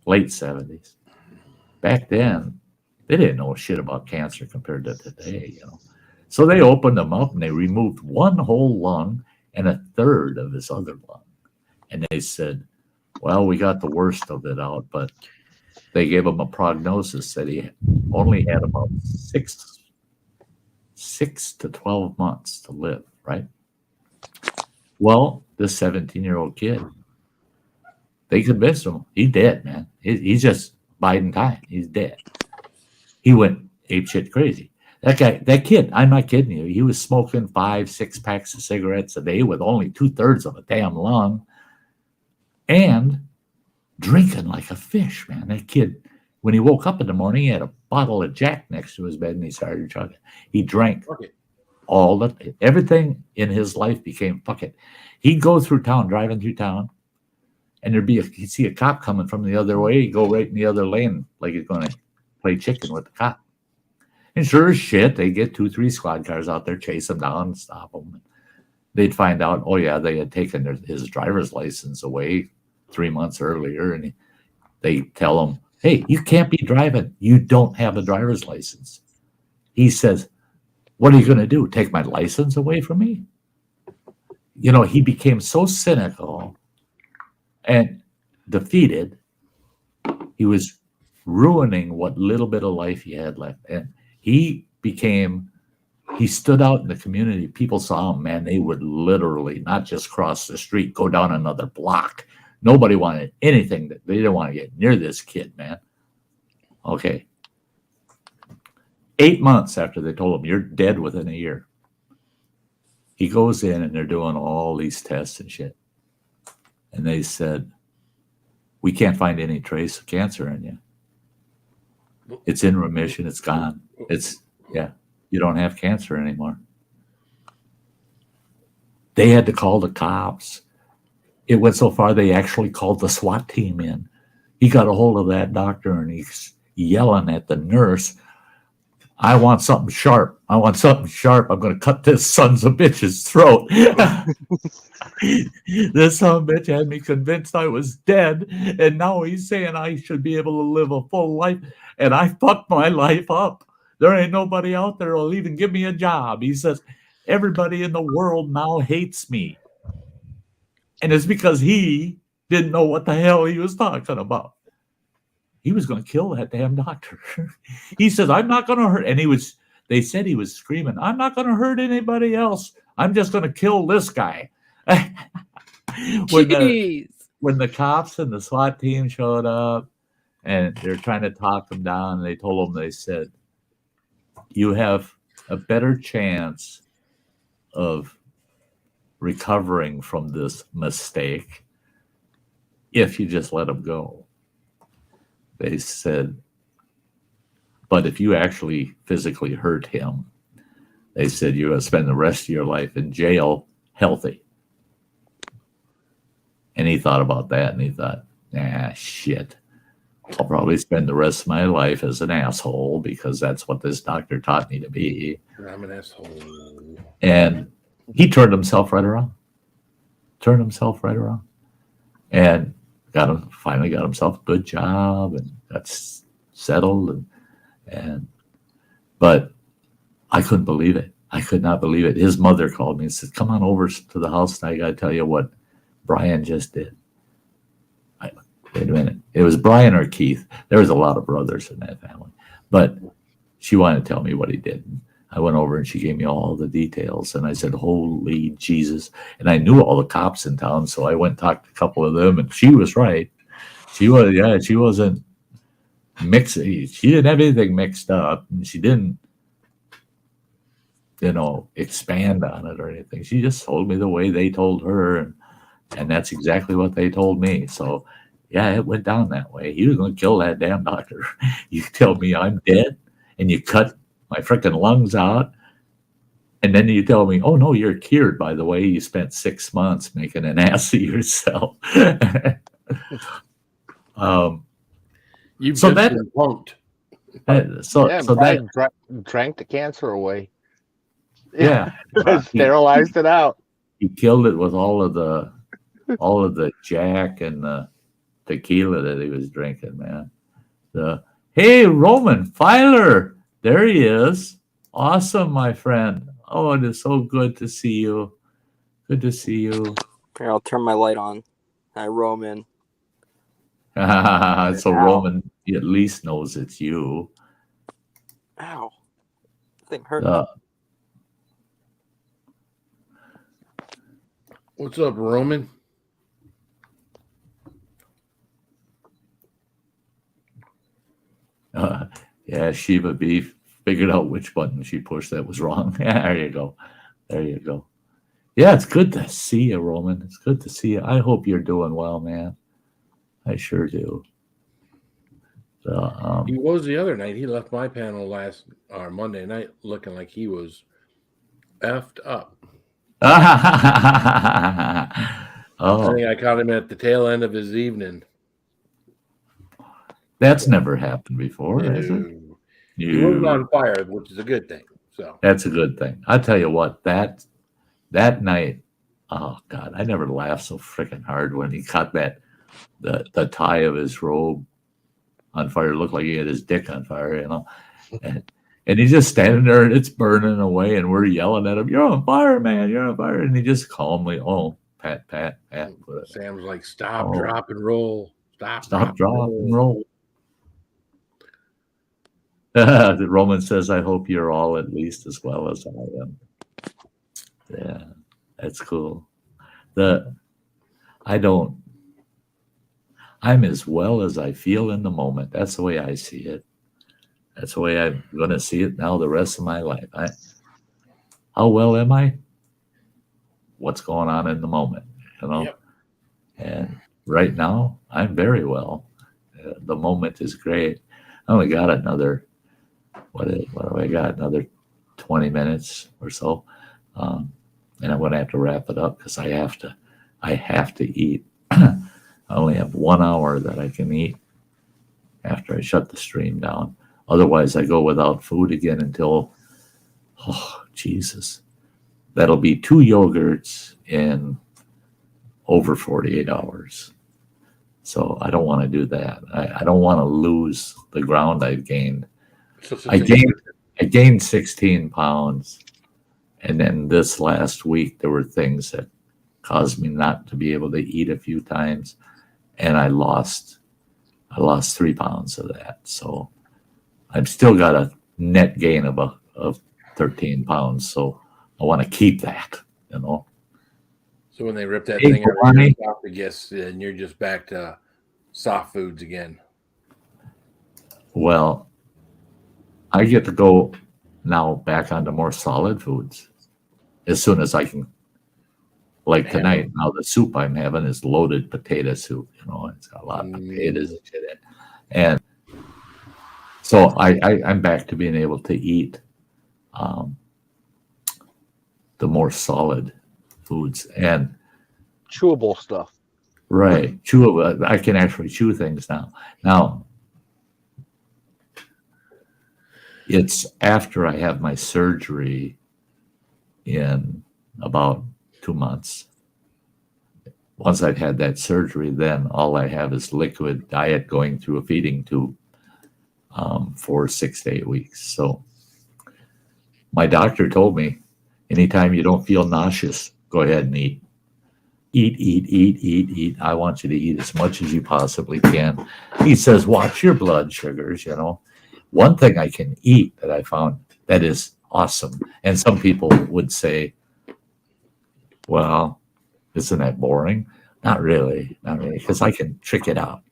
late 70s. Back then, they didn't know shit about cancer compared to today, So they opened him up and they removed one whole lung and a third of his other lung. And they said, well, we got the worst of it out, but they gave him a prognosis that he only had about 6 to 12 months to live, right? Well, this 17-year-old kid, they convinced him he's dead, man. He's just biding time. He's dead. He went apeshit crazy. That kid, I'm not kidding you. He was smoking 5-6 packs of cigarettes a day with only 2/3 of a damn lung and drinking like a fish, man. That kid, when he woke up in the morning, he had a bottle of Jack next to his bed and he started chugging. He drank everything in his life became fuck it. He'd go through town, driving through town, and he'd see a cop coming from the other way. He'd go right in the other lane like he's going to play chicken with the cop. And sure as shit, they get 2-3 squad cars out there, chase him down, and stop him. They'd find out, oh yeah, they had taken his driver's license away 3 months earlier, and they tell him, hey, you can't be driving. You don't have a driver's license. He says, what are you going to do? Take my license away from me? He became so cynical and defeated. He was ruining what little bit of life he had left. And he stood out in the community. People saw him, man. They would literally not just cross the street, go down another block. Nobody wanted anything. They didn't want to get near this kid, man. Okay. 8 months after they told him, you're dead within a year, he goes in and they're doing all these tests and shit. And they said, we can't find any trace of cancer in you. It's in remission. It's gone. You don't have cancer anymore. They had to call the cops. It went so far they actually called the SWAT team in. He got a hold of that doctor and he's yelling at the nurse, I want something sharp. I want something sharp. I'm going to cut this son's of bitch's throat. This son of a bitch had me convinced I was dead, and now he's saying I should be able to live a full life, and I fucked my life up. There ain't nobody out there who'll even give me a job. He says, everybody in the world now hates me. And it's because he didn't know what the hell he was talking about. He was going to kill that damn doctor. He says, I'm not going to hurt. And they said he was screaming, I'm not going to hurt anybody else. I'm just going to kill this guy. When the cops and the SWAT team showed up and they're trying to talk him down, they told him, they said, you have a better chance of recovering from this mistake if you just let him go. They said, but if you actually physically hurt him, they said you're going to spend the rest of your life in jail healthy. And he thought about that and he thought, shit. I'll probably spend the rest of my life as an asshole because that's what this doctor taught me to be. I'm an asshole. And he turned himself right around. And finally got himself a good job and got settled. But I couldn't believe it. I could not believe it. His mother called me and said, come on over to the house and I got to tell you what Brian just did. Wait a minute. It was Brian or Keith. There was a lot of brothers in that family. But she wanted to tell me what he did. I went over and she gave me all the details, and I said, "Holy Jesus!" And I knew all the cops in town, so I went and talked to a couple of them, and she was right. She wasn't mixing. She didn't have anything mixed up, and she didn't, expand on it or anything. She just told me the way they told her, and that's exactly what they told me. So, yeah, it went down that way. He was going to kill that damn doctor. You tell me I'm dead, and you cut my freaking lungs out, and then you tell me, "Oh no, you're cured." By the way, you spent 6 months making an ass of yourself. You've so just that been punked. Drank the cancer away. Yeah, sterilized it out. He killed it with all of the Jack and the tequila that he was drinking, man. Hey, Roman Filer, there he is. Awesome, my friend. Oh, it is so good to see you. Good to see you. Here, I'll turn my light on. Hi, Roman. So Roman at least knows it's you. Ow. Thing hurt. What's up, Roman? Yeah, Shiva Beef figured out which button she pushed that was wrong. There you go. Yeah, it's good to see you, Roman. It's good to see you. I hope you're doing well, man. I sure do. He was the other night. He left my panel Monday night looking like he was effed up. I think I caught him at the tail end of his evening. That's never happened before, has it? He wasn't on fire, which is a good thing. So that's a good thing. I tell you what, that night, oh God, I never laughed so freaking hard when he caught the tie of his robe on fire. It looked like he had his dick on fire, and he's just standing there and it's burning away, and we're yelling at him, "You're on fire, man! You're on fire!" And he just calmly, pat. Sam's like, "Stop, drop, and roll. Stop, drop, and roll." The Roman says, "I hope you're all at least as well as I am." Yeah, that's cool. I'm as well as I feel in the moment. That's the way I see it. That's the way I'm going to see it now the rest of my life. How well am I? What's going on in the moment, Yep. And right now, I'm very well. The moment is great. I only got another, what do I got? Another 20 minutes or so. And I'm going to have to wrap it up because I have to eat. I only have 1 hour that I can eat after I shut the stream down. Otherwise, I go without food again until, Jesus. That'll be 2 yogurts in over 48 hours. So I don't want to do that. I don't want to lose the ground I've gained. I gained 16 pounds. And then this last week, there were things that caused me not to be able to eat a few times. And I lost 3 pounds of that. So I've still got a net gain of 13 pounds. So I want to keep that, So when they rip that thing out of your esophagus, and you're just back to soft foods again. Well, I get to go now back onto more solid foods as soon as I can. Like tonight, now the soup I'm having is loaded potato soup. It's got a lot of potatoes and shit in it. And so I'm back to being able to eat the more solid foods and chewable stuff. Right, chewable. I can actually chew things now. Now, it's after I have my surgery in about 2 months. Once I've had that surgery, then all I have is liquid diet going through a feeding tube for 6 to 8 weeks. So my doctor told me, anytime you don't feel nauseous, go ahead and eat. Eat. I want you to eat as much as you possibly can. He says, watch your blood sugars, One thing I can eat that I found that is awesome. And some people would say, well, isn't that boring? Not really, because I can trick it out.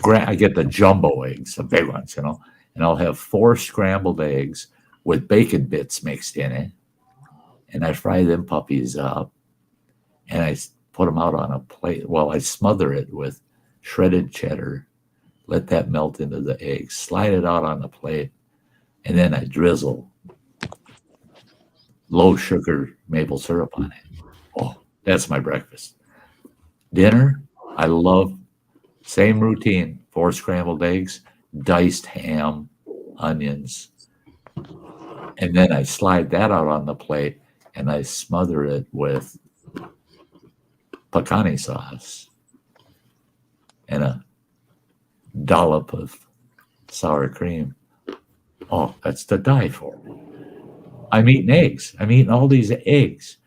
I get the jumbo eggs, the big ones, and I'll have 4 scrambled eggs with bacon bits mixed in it, and I fry them puppies up, and I put them out on a plate. Well, I smother it with shredded cheddar, let that melt into the eggs, slide it out on the plate, and then I drizzle low sugar maple syrup on it. Oh, that's my breakfast. Dinner, I love same routine: 4 scrambled eggs, diced ham, onions, and then I slide that out on the plate and I smother it with pecani sauce and a dollop of sour cream. Oh, that's to die for. I'm eating eggs. I'm eating all these eggs.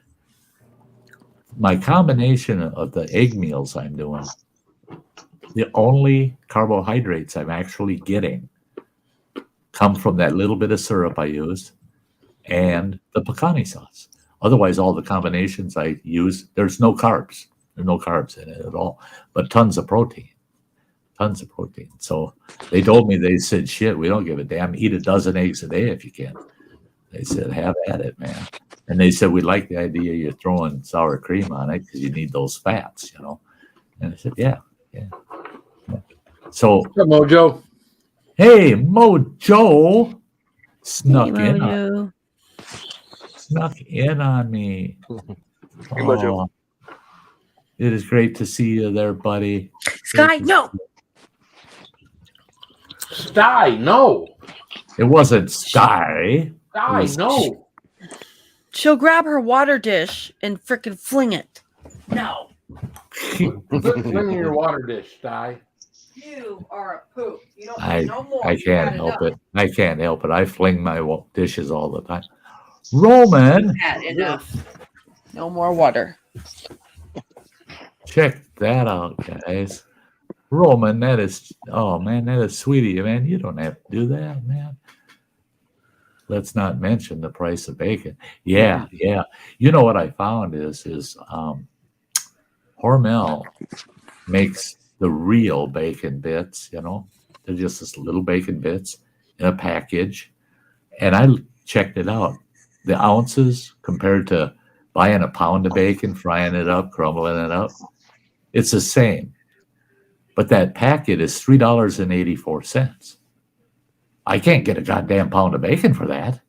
My combination of the egg meals I'm doing, the only carbohydrates I'm actually getting come from that little bit of syrup I used and the pecani sauce. Otherwise, all the combinations I use, there's no carbs. There's no carbs in it at all, but tons of protein. Tons of protein. So they told me, they said, shit, we don't give a damn. Eat a dozen eggs a day if you can. They said, have at it, man. And they said, we like the idea you're throwing sour cream on it because you need those fats, And I said, yeah. So, what's up, Mojo? Hey, Mojo snuck in on me. Hey, Mojo. It is great to see you there, buddy. Sky, no. Sty, no. It wasn't Sty. Sty, no. She'll grab her water dish and frickin' fling it. No. Fling your water dish, Sty. You are a poop. You don't need no more. I can't help it. I can't help it. I fling my dishes all the time. Roman. Enough. No more water. Check that out, guys. Roman, that is sweet of you, man. You don't have to do that, man. Let's not mention the price of bacon. Yeah. You know what I found is Hormel makes the real bacon bits, They're just this little bacon bits in a package. And I checked it out. The ounces compared to buying a pound of bacon, frying it up, crumbling it up, it's the same. But that packet is $3.84. I can't get a goddamn pound of bacon for that.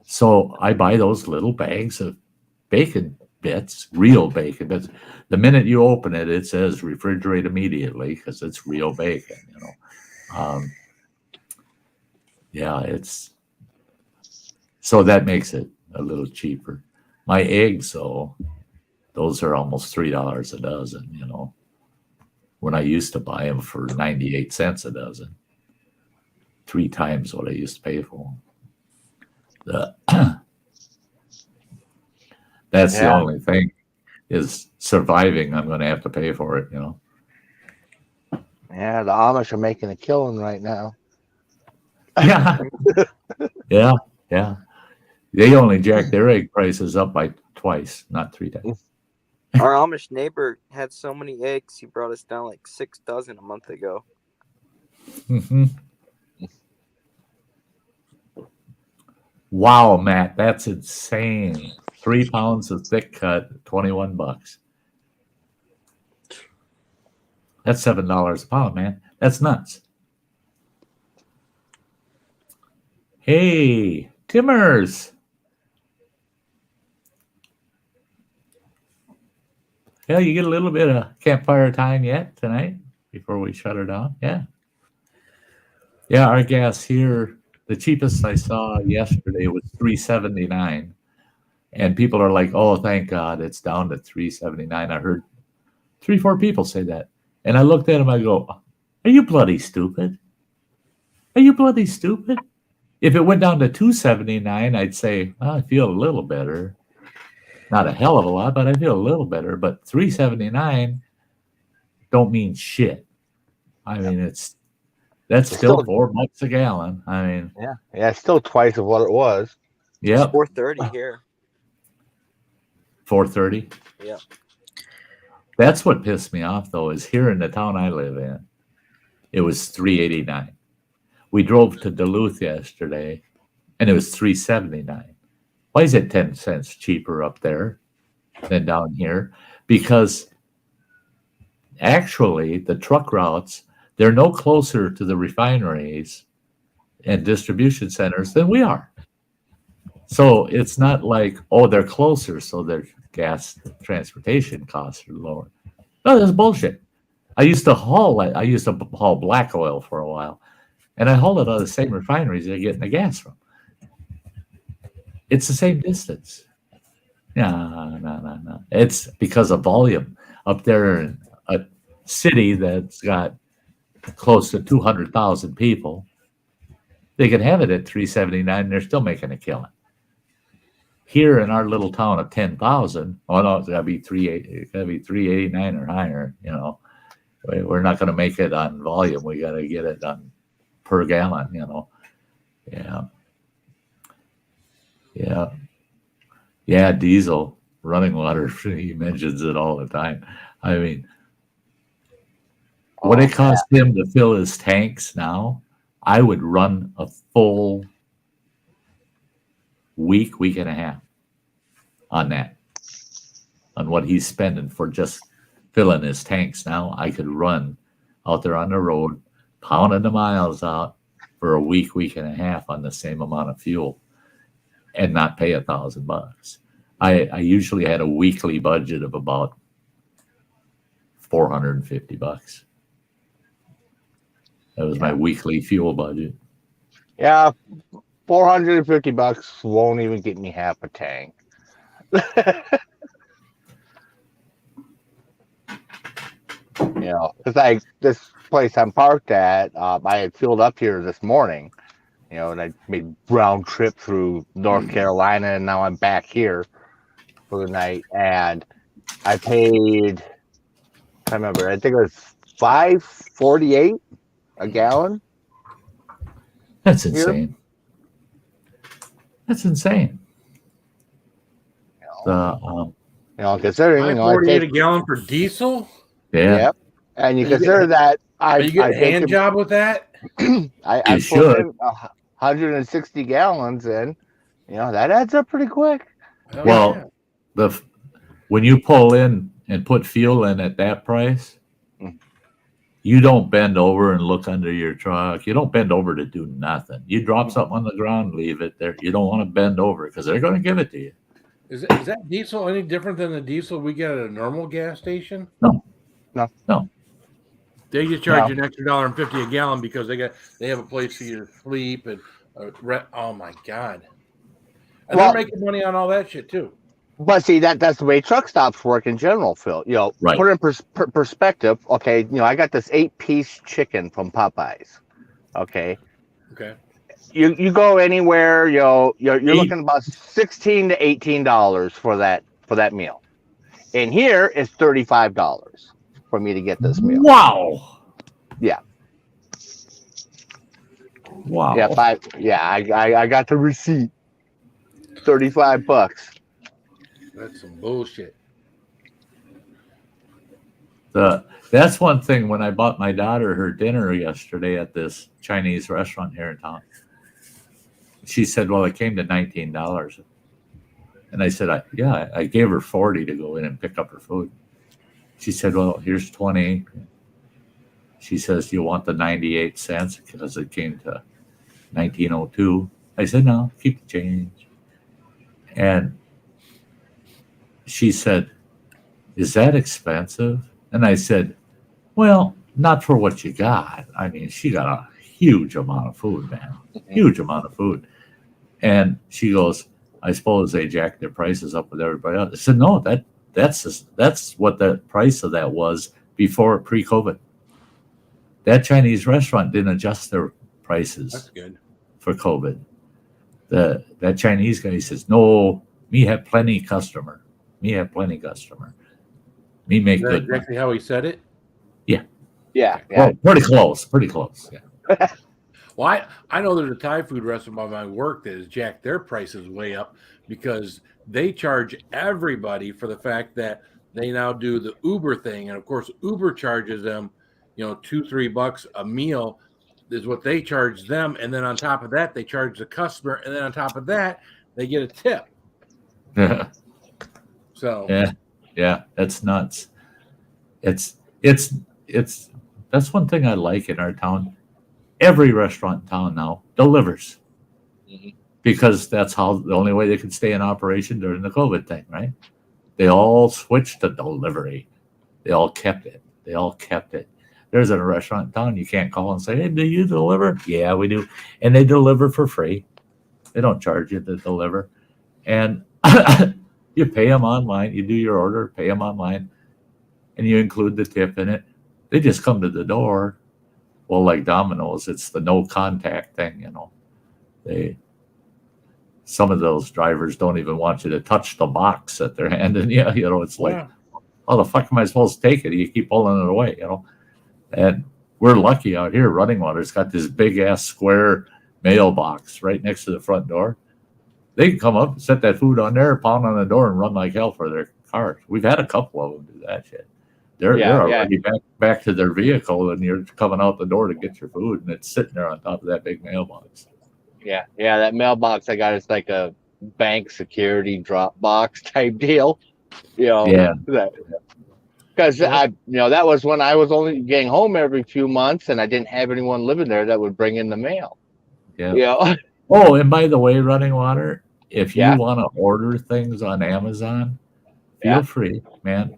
So I buy those little bags of bacon bits, real bacon bits. The minute you open it, it says refrigerate immediately because it's real bacon, it's so that makes it a little cheaper. My eggs, though, those are almost $3 a dozen, when I used to buy them for 98 cents a dozen. 3 times what I used to pay for them. That's the only thing is surviving. I'm going to have to pay for it, Yeah, the Amish are making a killing right now. Yeah. They only jacked their egg prices up by twice, not 3 times. Our Amish neighbor had so many eggs, he brought us down like 6 dozen a month ago. Mm-hmm. Wow, Matt, that's insane. 3 pounds of thick cut, $21. That's $7 a pound, man. That's nuts. Hey, Timmers. Yeah, you get a little bit of campfire time yet tonight before we shut her down? Yeah. Yeah, our gas here, the cheapest I saw yesterday was $3.79. And people are like, oh, thank God, it's down to $3.79. I heard 3-4 people say that. And I looked at them, I go, are you bloody stupid? Are you bloody stupid? If it went down to $2.79, I'd say, I feel a little better. Not a hell of a lot, but I feel a little better. But $3.79 don't mean shit. I mean, That's still $4 a gallon. I mean, yeah, still twice of what it was. Yeah, $4.30 here. 4.30. Yeah. That's what pissed me off, though, is here in the town I live in, it was $3.89. We drove to Duluth yesterday, and it was $3.79. Why is it 10 cents cheaper up there than down here? Because actually, the truck routes, they're no closer to the refineries and distribution centers than we are. So it's not like, oh, they're closer, so their gas transportation costs are lower. No, that's bullshit. I used to haul black oil for a while, and I hauled it out of the same refineries they're getting the gas from. It's the same distance. No. It's because of volume. Up there in a city that's got close to 200,000 people, they can have it at $3.79 and they're still making a killing. Here in our little town of 10,000, oh no, it's gotta be $3.89 or higher. You know, we're not gonna make it on volume. We gotta get it on per gallon. You know, yeah. Diesel, running water. He mentions it all the time. I mean, what it costs him to fill his tanks now, I would run a full week and a half on that, on what he's spending for just filling his tanks. Now I could run out there on the road, pounding the miles out for a week and a half on the same amount of fuel and not pay $1,000. I usually had a weekly budget of about $450. That was my weekly fuel budget. Yeah, $450 won't even get me half a tank. You know, because this place I'm parked at, I had filled up here this morning, you know, and I made round trip through North Carolina, and now I'm back here for the night, and I paid, I remember, I think it was $5.48 a gallon. That's insane. That's insane. Considering, $5.48 a gallon for diesel. Yeah. Yep. And you consider that you get a hand job with that. I put in 160 gallons in. You know, that adds up pretty quick. Well, when you pull in and put fuel in at that price, you don't bend over and look under your truck. You don't bend over to do nothing. You drop something on the ground, leave it there. You don't want to bend over because they're going to give it to you. Is that diesel any different than the diesel we get at a normal gas station? No. They just charge you an extra $1.50 a gallon because they have a place for you to sleep and oh my God. And they're making money on all that shit too. But see, that's the way truck stops work in general, Phil. You know, put it in perspective. Okay, you know, I got this 8-piece chicken from Popeyes. Okay. You go anywhere, you're looking about $16 to $18 for that meal. And here it's $35 for me to get this meal. Wow. Yeah. Wow. Yeah, I got the receipt. $35. That's some bullshit. That's one thing. When I bought my daughter her dinner yesterday at this Chinese restaurant here in town, she said, well, it came to $19. And I said, I gave her $40 to go in and pick up her food. She said, well, here's $20. She says, you want the 98 cents because it came to $19.02. I said, no, keep the change. And she said, is that expensive? And I said, well, not for what you got. I mean, she got a huge amount of food, man. Huge amount of food. And she goes, I suppose they jacked their prices up with everybody else. I said, no, that's what the price of that was before pre-COVID. That Chinese restaurant didn't adjust their prices. That's good. For COVID. That Chinese guy, he says, no, me have plenty customer. Me make Is that good exactly how he said it? Yeah. Yeah. Well, pretty close. Yeah. Well, I know there's a Thai food restaurant by my work that has jacked their prices way up because they charge everybody for the fact that they now do the Uber thing. And of course, Uber charges them, $2-3 a meal is what they charge them. And then on top of that, they charge the customer. And then on top of that, they get a tip. So yeah, that's nuts. It's that's one thing I like in our town. Every restaurant in town now delivers because that's the only way they could stay in operation during the COVID thing, right? They all switched to delivery. They all kept it. There's a restaurant in town you can't call and say, "Hey, do you deliver?" Yeah, we do, and they deliver for free. They don't charge you to deliver, and you pay them online. You do your order, pay them online, and you include the tip in it. They just come to the door. Well, like Domino's, it's the no contact thing, Some of those drivers don't even want you to touch the box that they're handing you. It's like, how the fuck am I supposed to take it? You keep pulling it away, And we're lucky out here. Running Water's got this big ass square mailbox right next to the front door. They can come up, set that food on there, pound on the door, and run like hell for their cars. We've had a couple of them do that shit. They're already back to their vehicle, and you're coming out the door to get your food, and it's sitting there on top of that big mailbox. Yeah, that mailbox I got is like a bank security drop box type deal. Because that was when I was only getting home every few months, and I didn't have anyone living there that would bring in the mail. Yeah. Oh, and by the way, Running Water, if you want to order things on Amazon, feel free, man.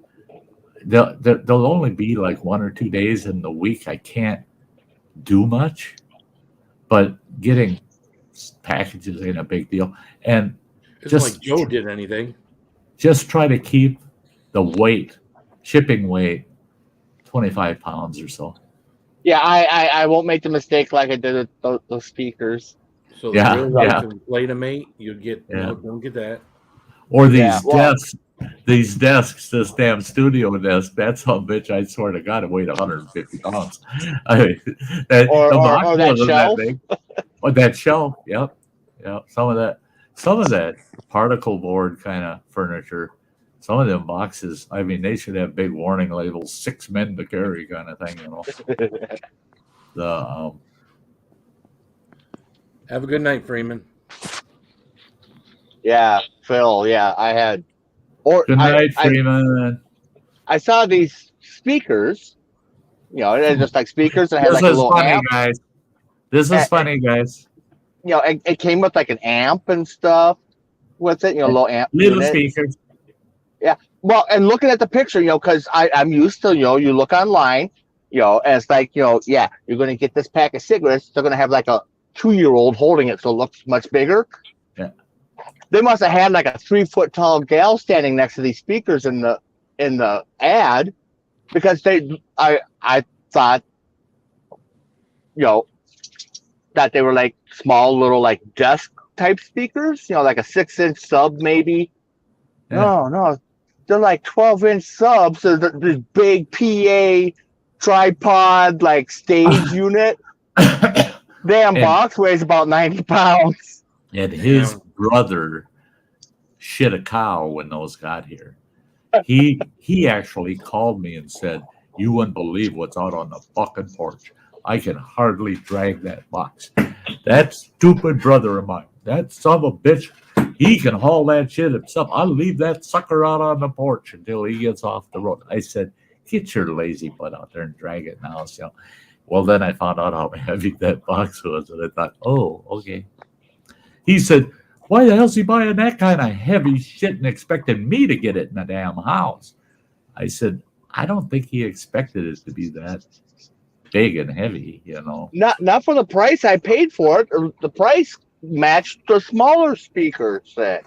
There'll only be like 1 or 2 days in the week I can't do much, but getting packages ain't a big deal. And it's just like Joe did anything. Just try to keep the shipping weight, 25 pounds or so. Yeah, I won't make the mistake like I did with those speakers. So the Inflatimate, you get don't get that. Or these desks. These desks, this damn studio desk, that's some bitch, I swear to God, it weighed 150 pounds. Or that shelf. Or that shelf, yep. Some of that particle board kind of furniture, some of them boxes, I mean, they should have big warning labels, 6 men to carry kind of thing, Have a good night, Freeman. Yeah, Phil, I had... Good night, Freeman. I saw these speakers, they're just like speakers. And had like a little amp. This is funny, guys. It came with like an amp and stuff with it, a little amp. Little speakers. Yeah. Well, and looking at the picture, because I'm used to, you look online, and it's like, you're going to get this pack of cigarettes. They're going to have like a 2-year-old holding it, so it looks much bigger. Yeah. They must have had like a 3-foot tall gal standing next to these speakers in the ad, because I thought, that they were like small little like desk type speakers, like a 6-inch sub maybe. Yeah. No, they're like 12-inch subs. So this big PA tripod like stage unit. Damn box weighs about 90 pounds. And his brother shit a cow when those got here. He actually called me and said, "You wouldn't believe what's out on the fucking porch. I can hardly drag that box. That stupid brother of mine, that son of a bitch, he can haul that shit himself. I'll leave that sucker out on the porch until he gets off the road." I said, "Get your lazy butt out there and drag it now." So, well, then I found out how heavy that box was, and I thought, oh, okay. He said, "Why the hell's he buying that kind of heavy shit and expecting me to get it in the damn house?" I said, "I don't think he expected it to be that big and heavy, Not for the price I paid for it. The price matched the smaller speaker set.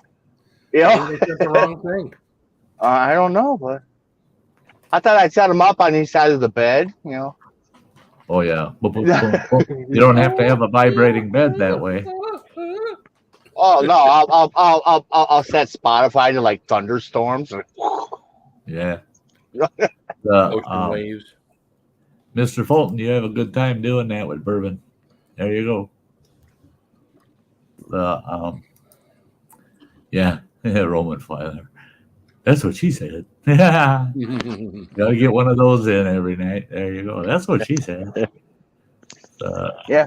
That's the wrong thing. I don't know, but I thought I'd set them up on each side of the bed, Oh yeah. You don't have to have a vibrating bed that way. Oh no, I'll set Spotify to like thunderstorms. Yeah. Ocean waves. Mr. Fulton, you have a good time doing that with bourbon. There you go. The yeah, Roman Filer. That's what she said. Gotta get one of those in every night. There you go. That's what she said. Yeah,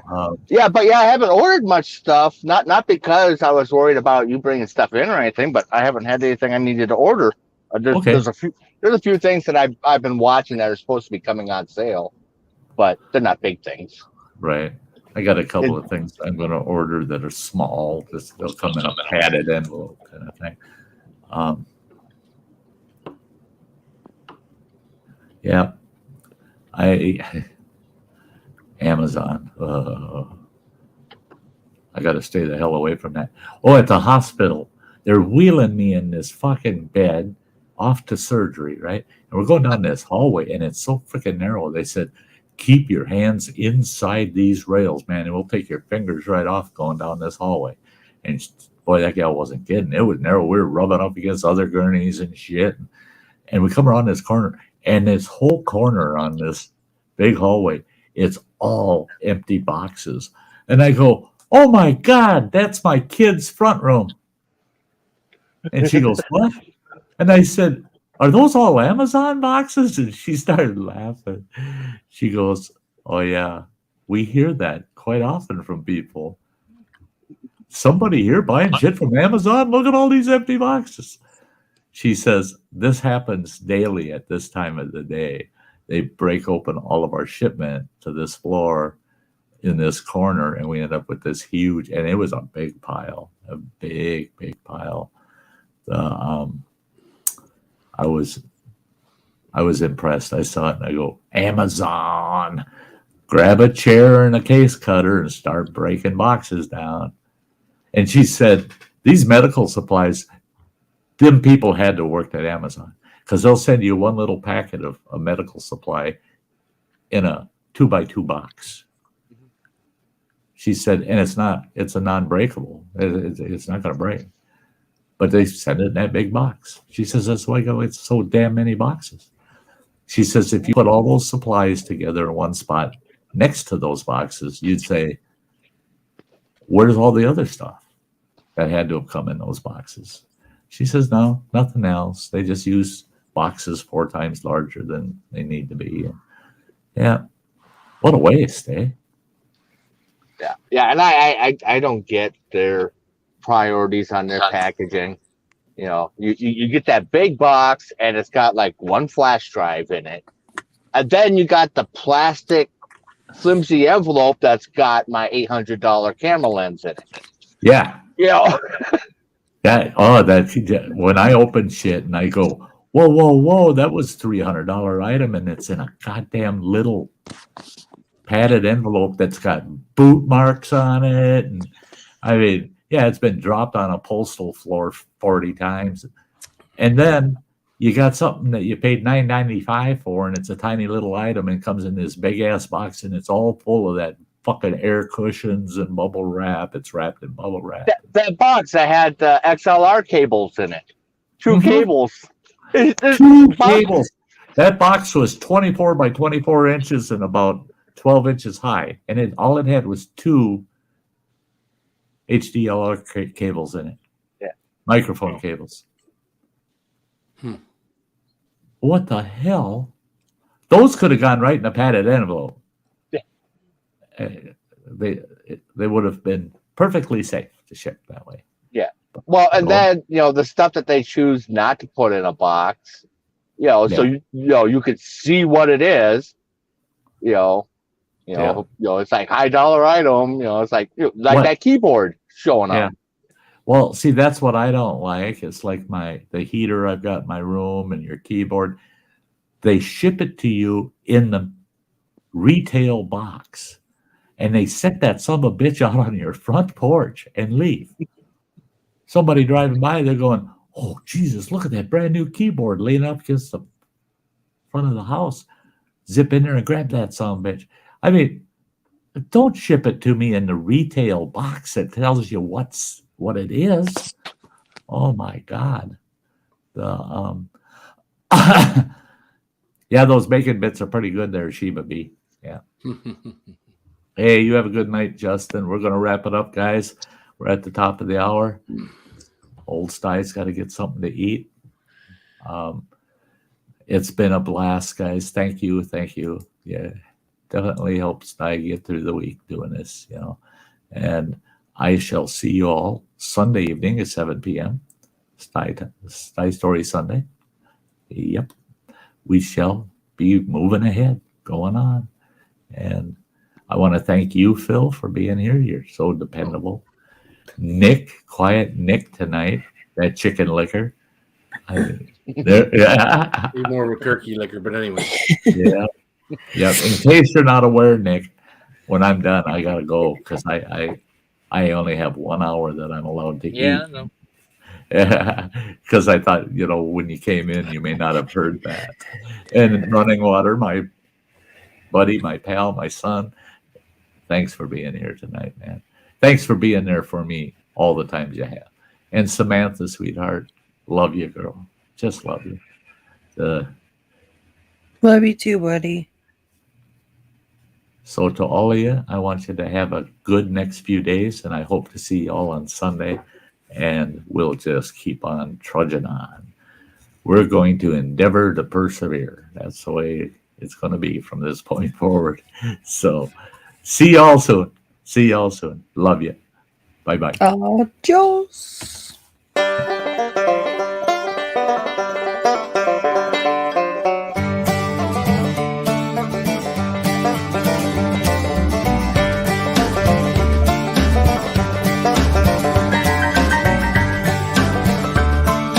but I haven't ordered much stuff. Not because I was worried about you bringing stuff in or anything, but I haven't had anything I needed to order. There's a few things that I've been watching that are supposed to be coming on sale, but they're not big things. Right. I got a couple of things I'm going to order that are small. They'll come in a padded envelope kind of thing. Yeah. Amazon. I got to stay the hell away from that. Oh, at the hospital, they're wheeling me in this fucking bed off to surgery, right? And we're going down this hallway, and it's so freaking narrow. They said, keep your hands inside these rails, man, and we'll take your fingers right off going down this hallway. And boy, that gal wasn't kidding. It was narrow. We were rubbing up against other gurneys and shit. And we come around this corner, and this whole corner on this big hallway, it's all empty boxes. And I go, oh my God, that's my kid's front room. And she goes, what? And I said, are those all Amazon boxes? And she started laughing. She goes, oh yeah, we hear that quite often from people. Somebody here buying shit from Amazon? Look at all these empty boxes. She says, this happens daily at this time of the day. They break open all of our shipment to this floor in this corner, and we end up with this huge, and it was a big pile, a big pile. I was impressed. I saw it and I go, Amazon, grab a chair and a case cutter and start breaking boxes down. And she said, these medical supplies, them people had to work at Amazon because they'll send you one little packet of a medical supply in a 2x2 box. She said, and it's a non-breakable. It's not going to break. But they send it in that big box. She says, that's why it's so damn many boxes. She says, if you put all those supplies together in one spot next to those boxes, you'd say, where's all the other stuff that had to have come in those boxes? She says, no, nothing else. They just use boxes 4 times larger than they need to be. Yeah. What a waste, eh? Yeah. And I don't get their priorities on their packaging. You know, you get that big box and it's got like one flash drive in it, and then you got the plastic flimsy envelope that's got my $800 camera lens in it. Yeah. You know. That when I open shit and I go, whoa, that was $300 item, and it's in a goddamn little padded envelope that's got boot marks on it, and I mean, yeah, it's been dropped on a postal floor 40 times. And then you got something that you paid $9.95 for, and it's a tiny little item, and it comes in this big ass box, and it's all full of that fucking air cushions and bubble wrap. It's wrapped in bubble wrap. That box that had XLR cables in it. 2 cables. 2 cables. That box was 24 by 24 inches and about 12 inches high, and all it had was 2 HDLR cables in it. Yeah. Microphone cables. What the hell? Those could have gone right in a padded envelope. Yeah. They would have been perfectly safe to ship that way. Yeah. Well, and then, the stuff that they choose not to put in a box, so you could see what it is, it's like $high item, it's like that keyboard showing up. Yeah. Well, see, that's what I don't like. It's like the heater I've got in my room and your keyboard. They ship it to you in the retail box, and they set that son of a bitch out on your front porch and leave. Somebody driving by, they're going, oh, Jesus, look at that brand new keyboard laying up against the front of the house. Zip in there and grab that son of a bitch. I mean, don't ship it to me in the retail box that tells you what it is. Oh my God. Yeah, those bacon bits are pretty good there, Sheba B. Yeah. Hey, you have a good night, Justin. We're going to wrap it up, guys. We're at the top of the hour. Old Sty's got to get something to eat. It's been a blast, guys. Thank you. Yeah, definitely helps Sty get through the week doing this, And I shall see you all Sunday evening at 7 p.m. Sty Story Sunday. Yep. We shall be moving ahead, going on. And I want to thank you, Phil, for being here. You're so dependable. Nick, quiet Nick tonight. That chicken liquor. Yeah. More of a turkey liquor, but anyway. Yeah. In case you're not aware, Nick, when I'm done, I gotta go because I only have 1 hour that I'm allowed to eat. Yeah, no. Because I thought, when you came in, you may not have heard that. And Running Water, my buddy, my pal, my son, thanks for being here tonight, man. Thanks for being there for me all the times you have. And Samantha, sweetheart, love you, girl. Just love you. Love you too, buddy. So to all of you, I want you to have a good next few days, and I hope to see you all on Sunday, and we'll just keep on trudging on. We're going to endeavor to persevere. That's the way it's going to be from this point forward. So see y'all soon. Love you. Bye-bye. Adios.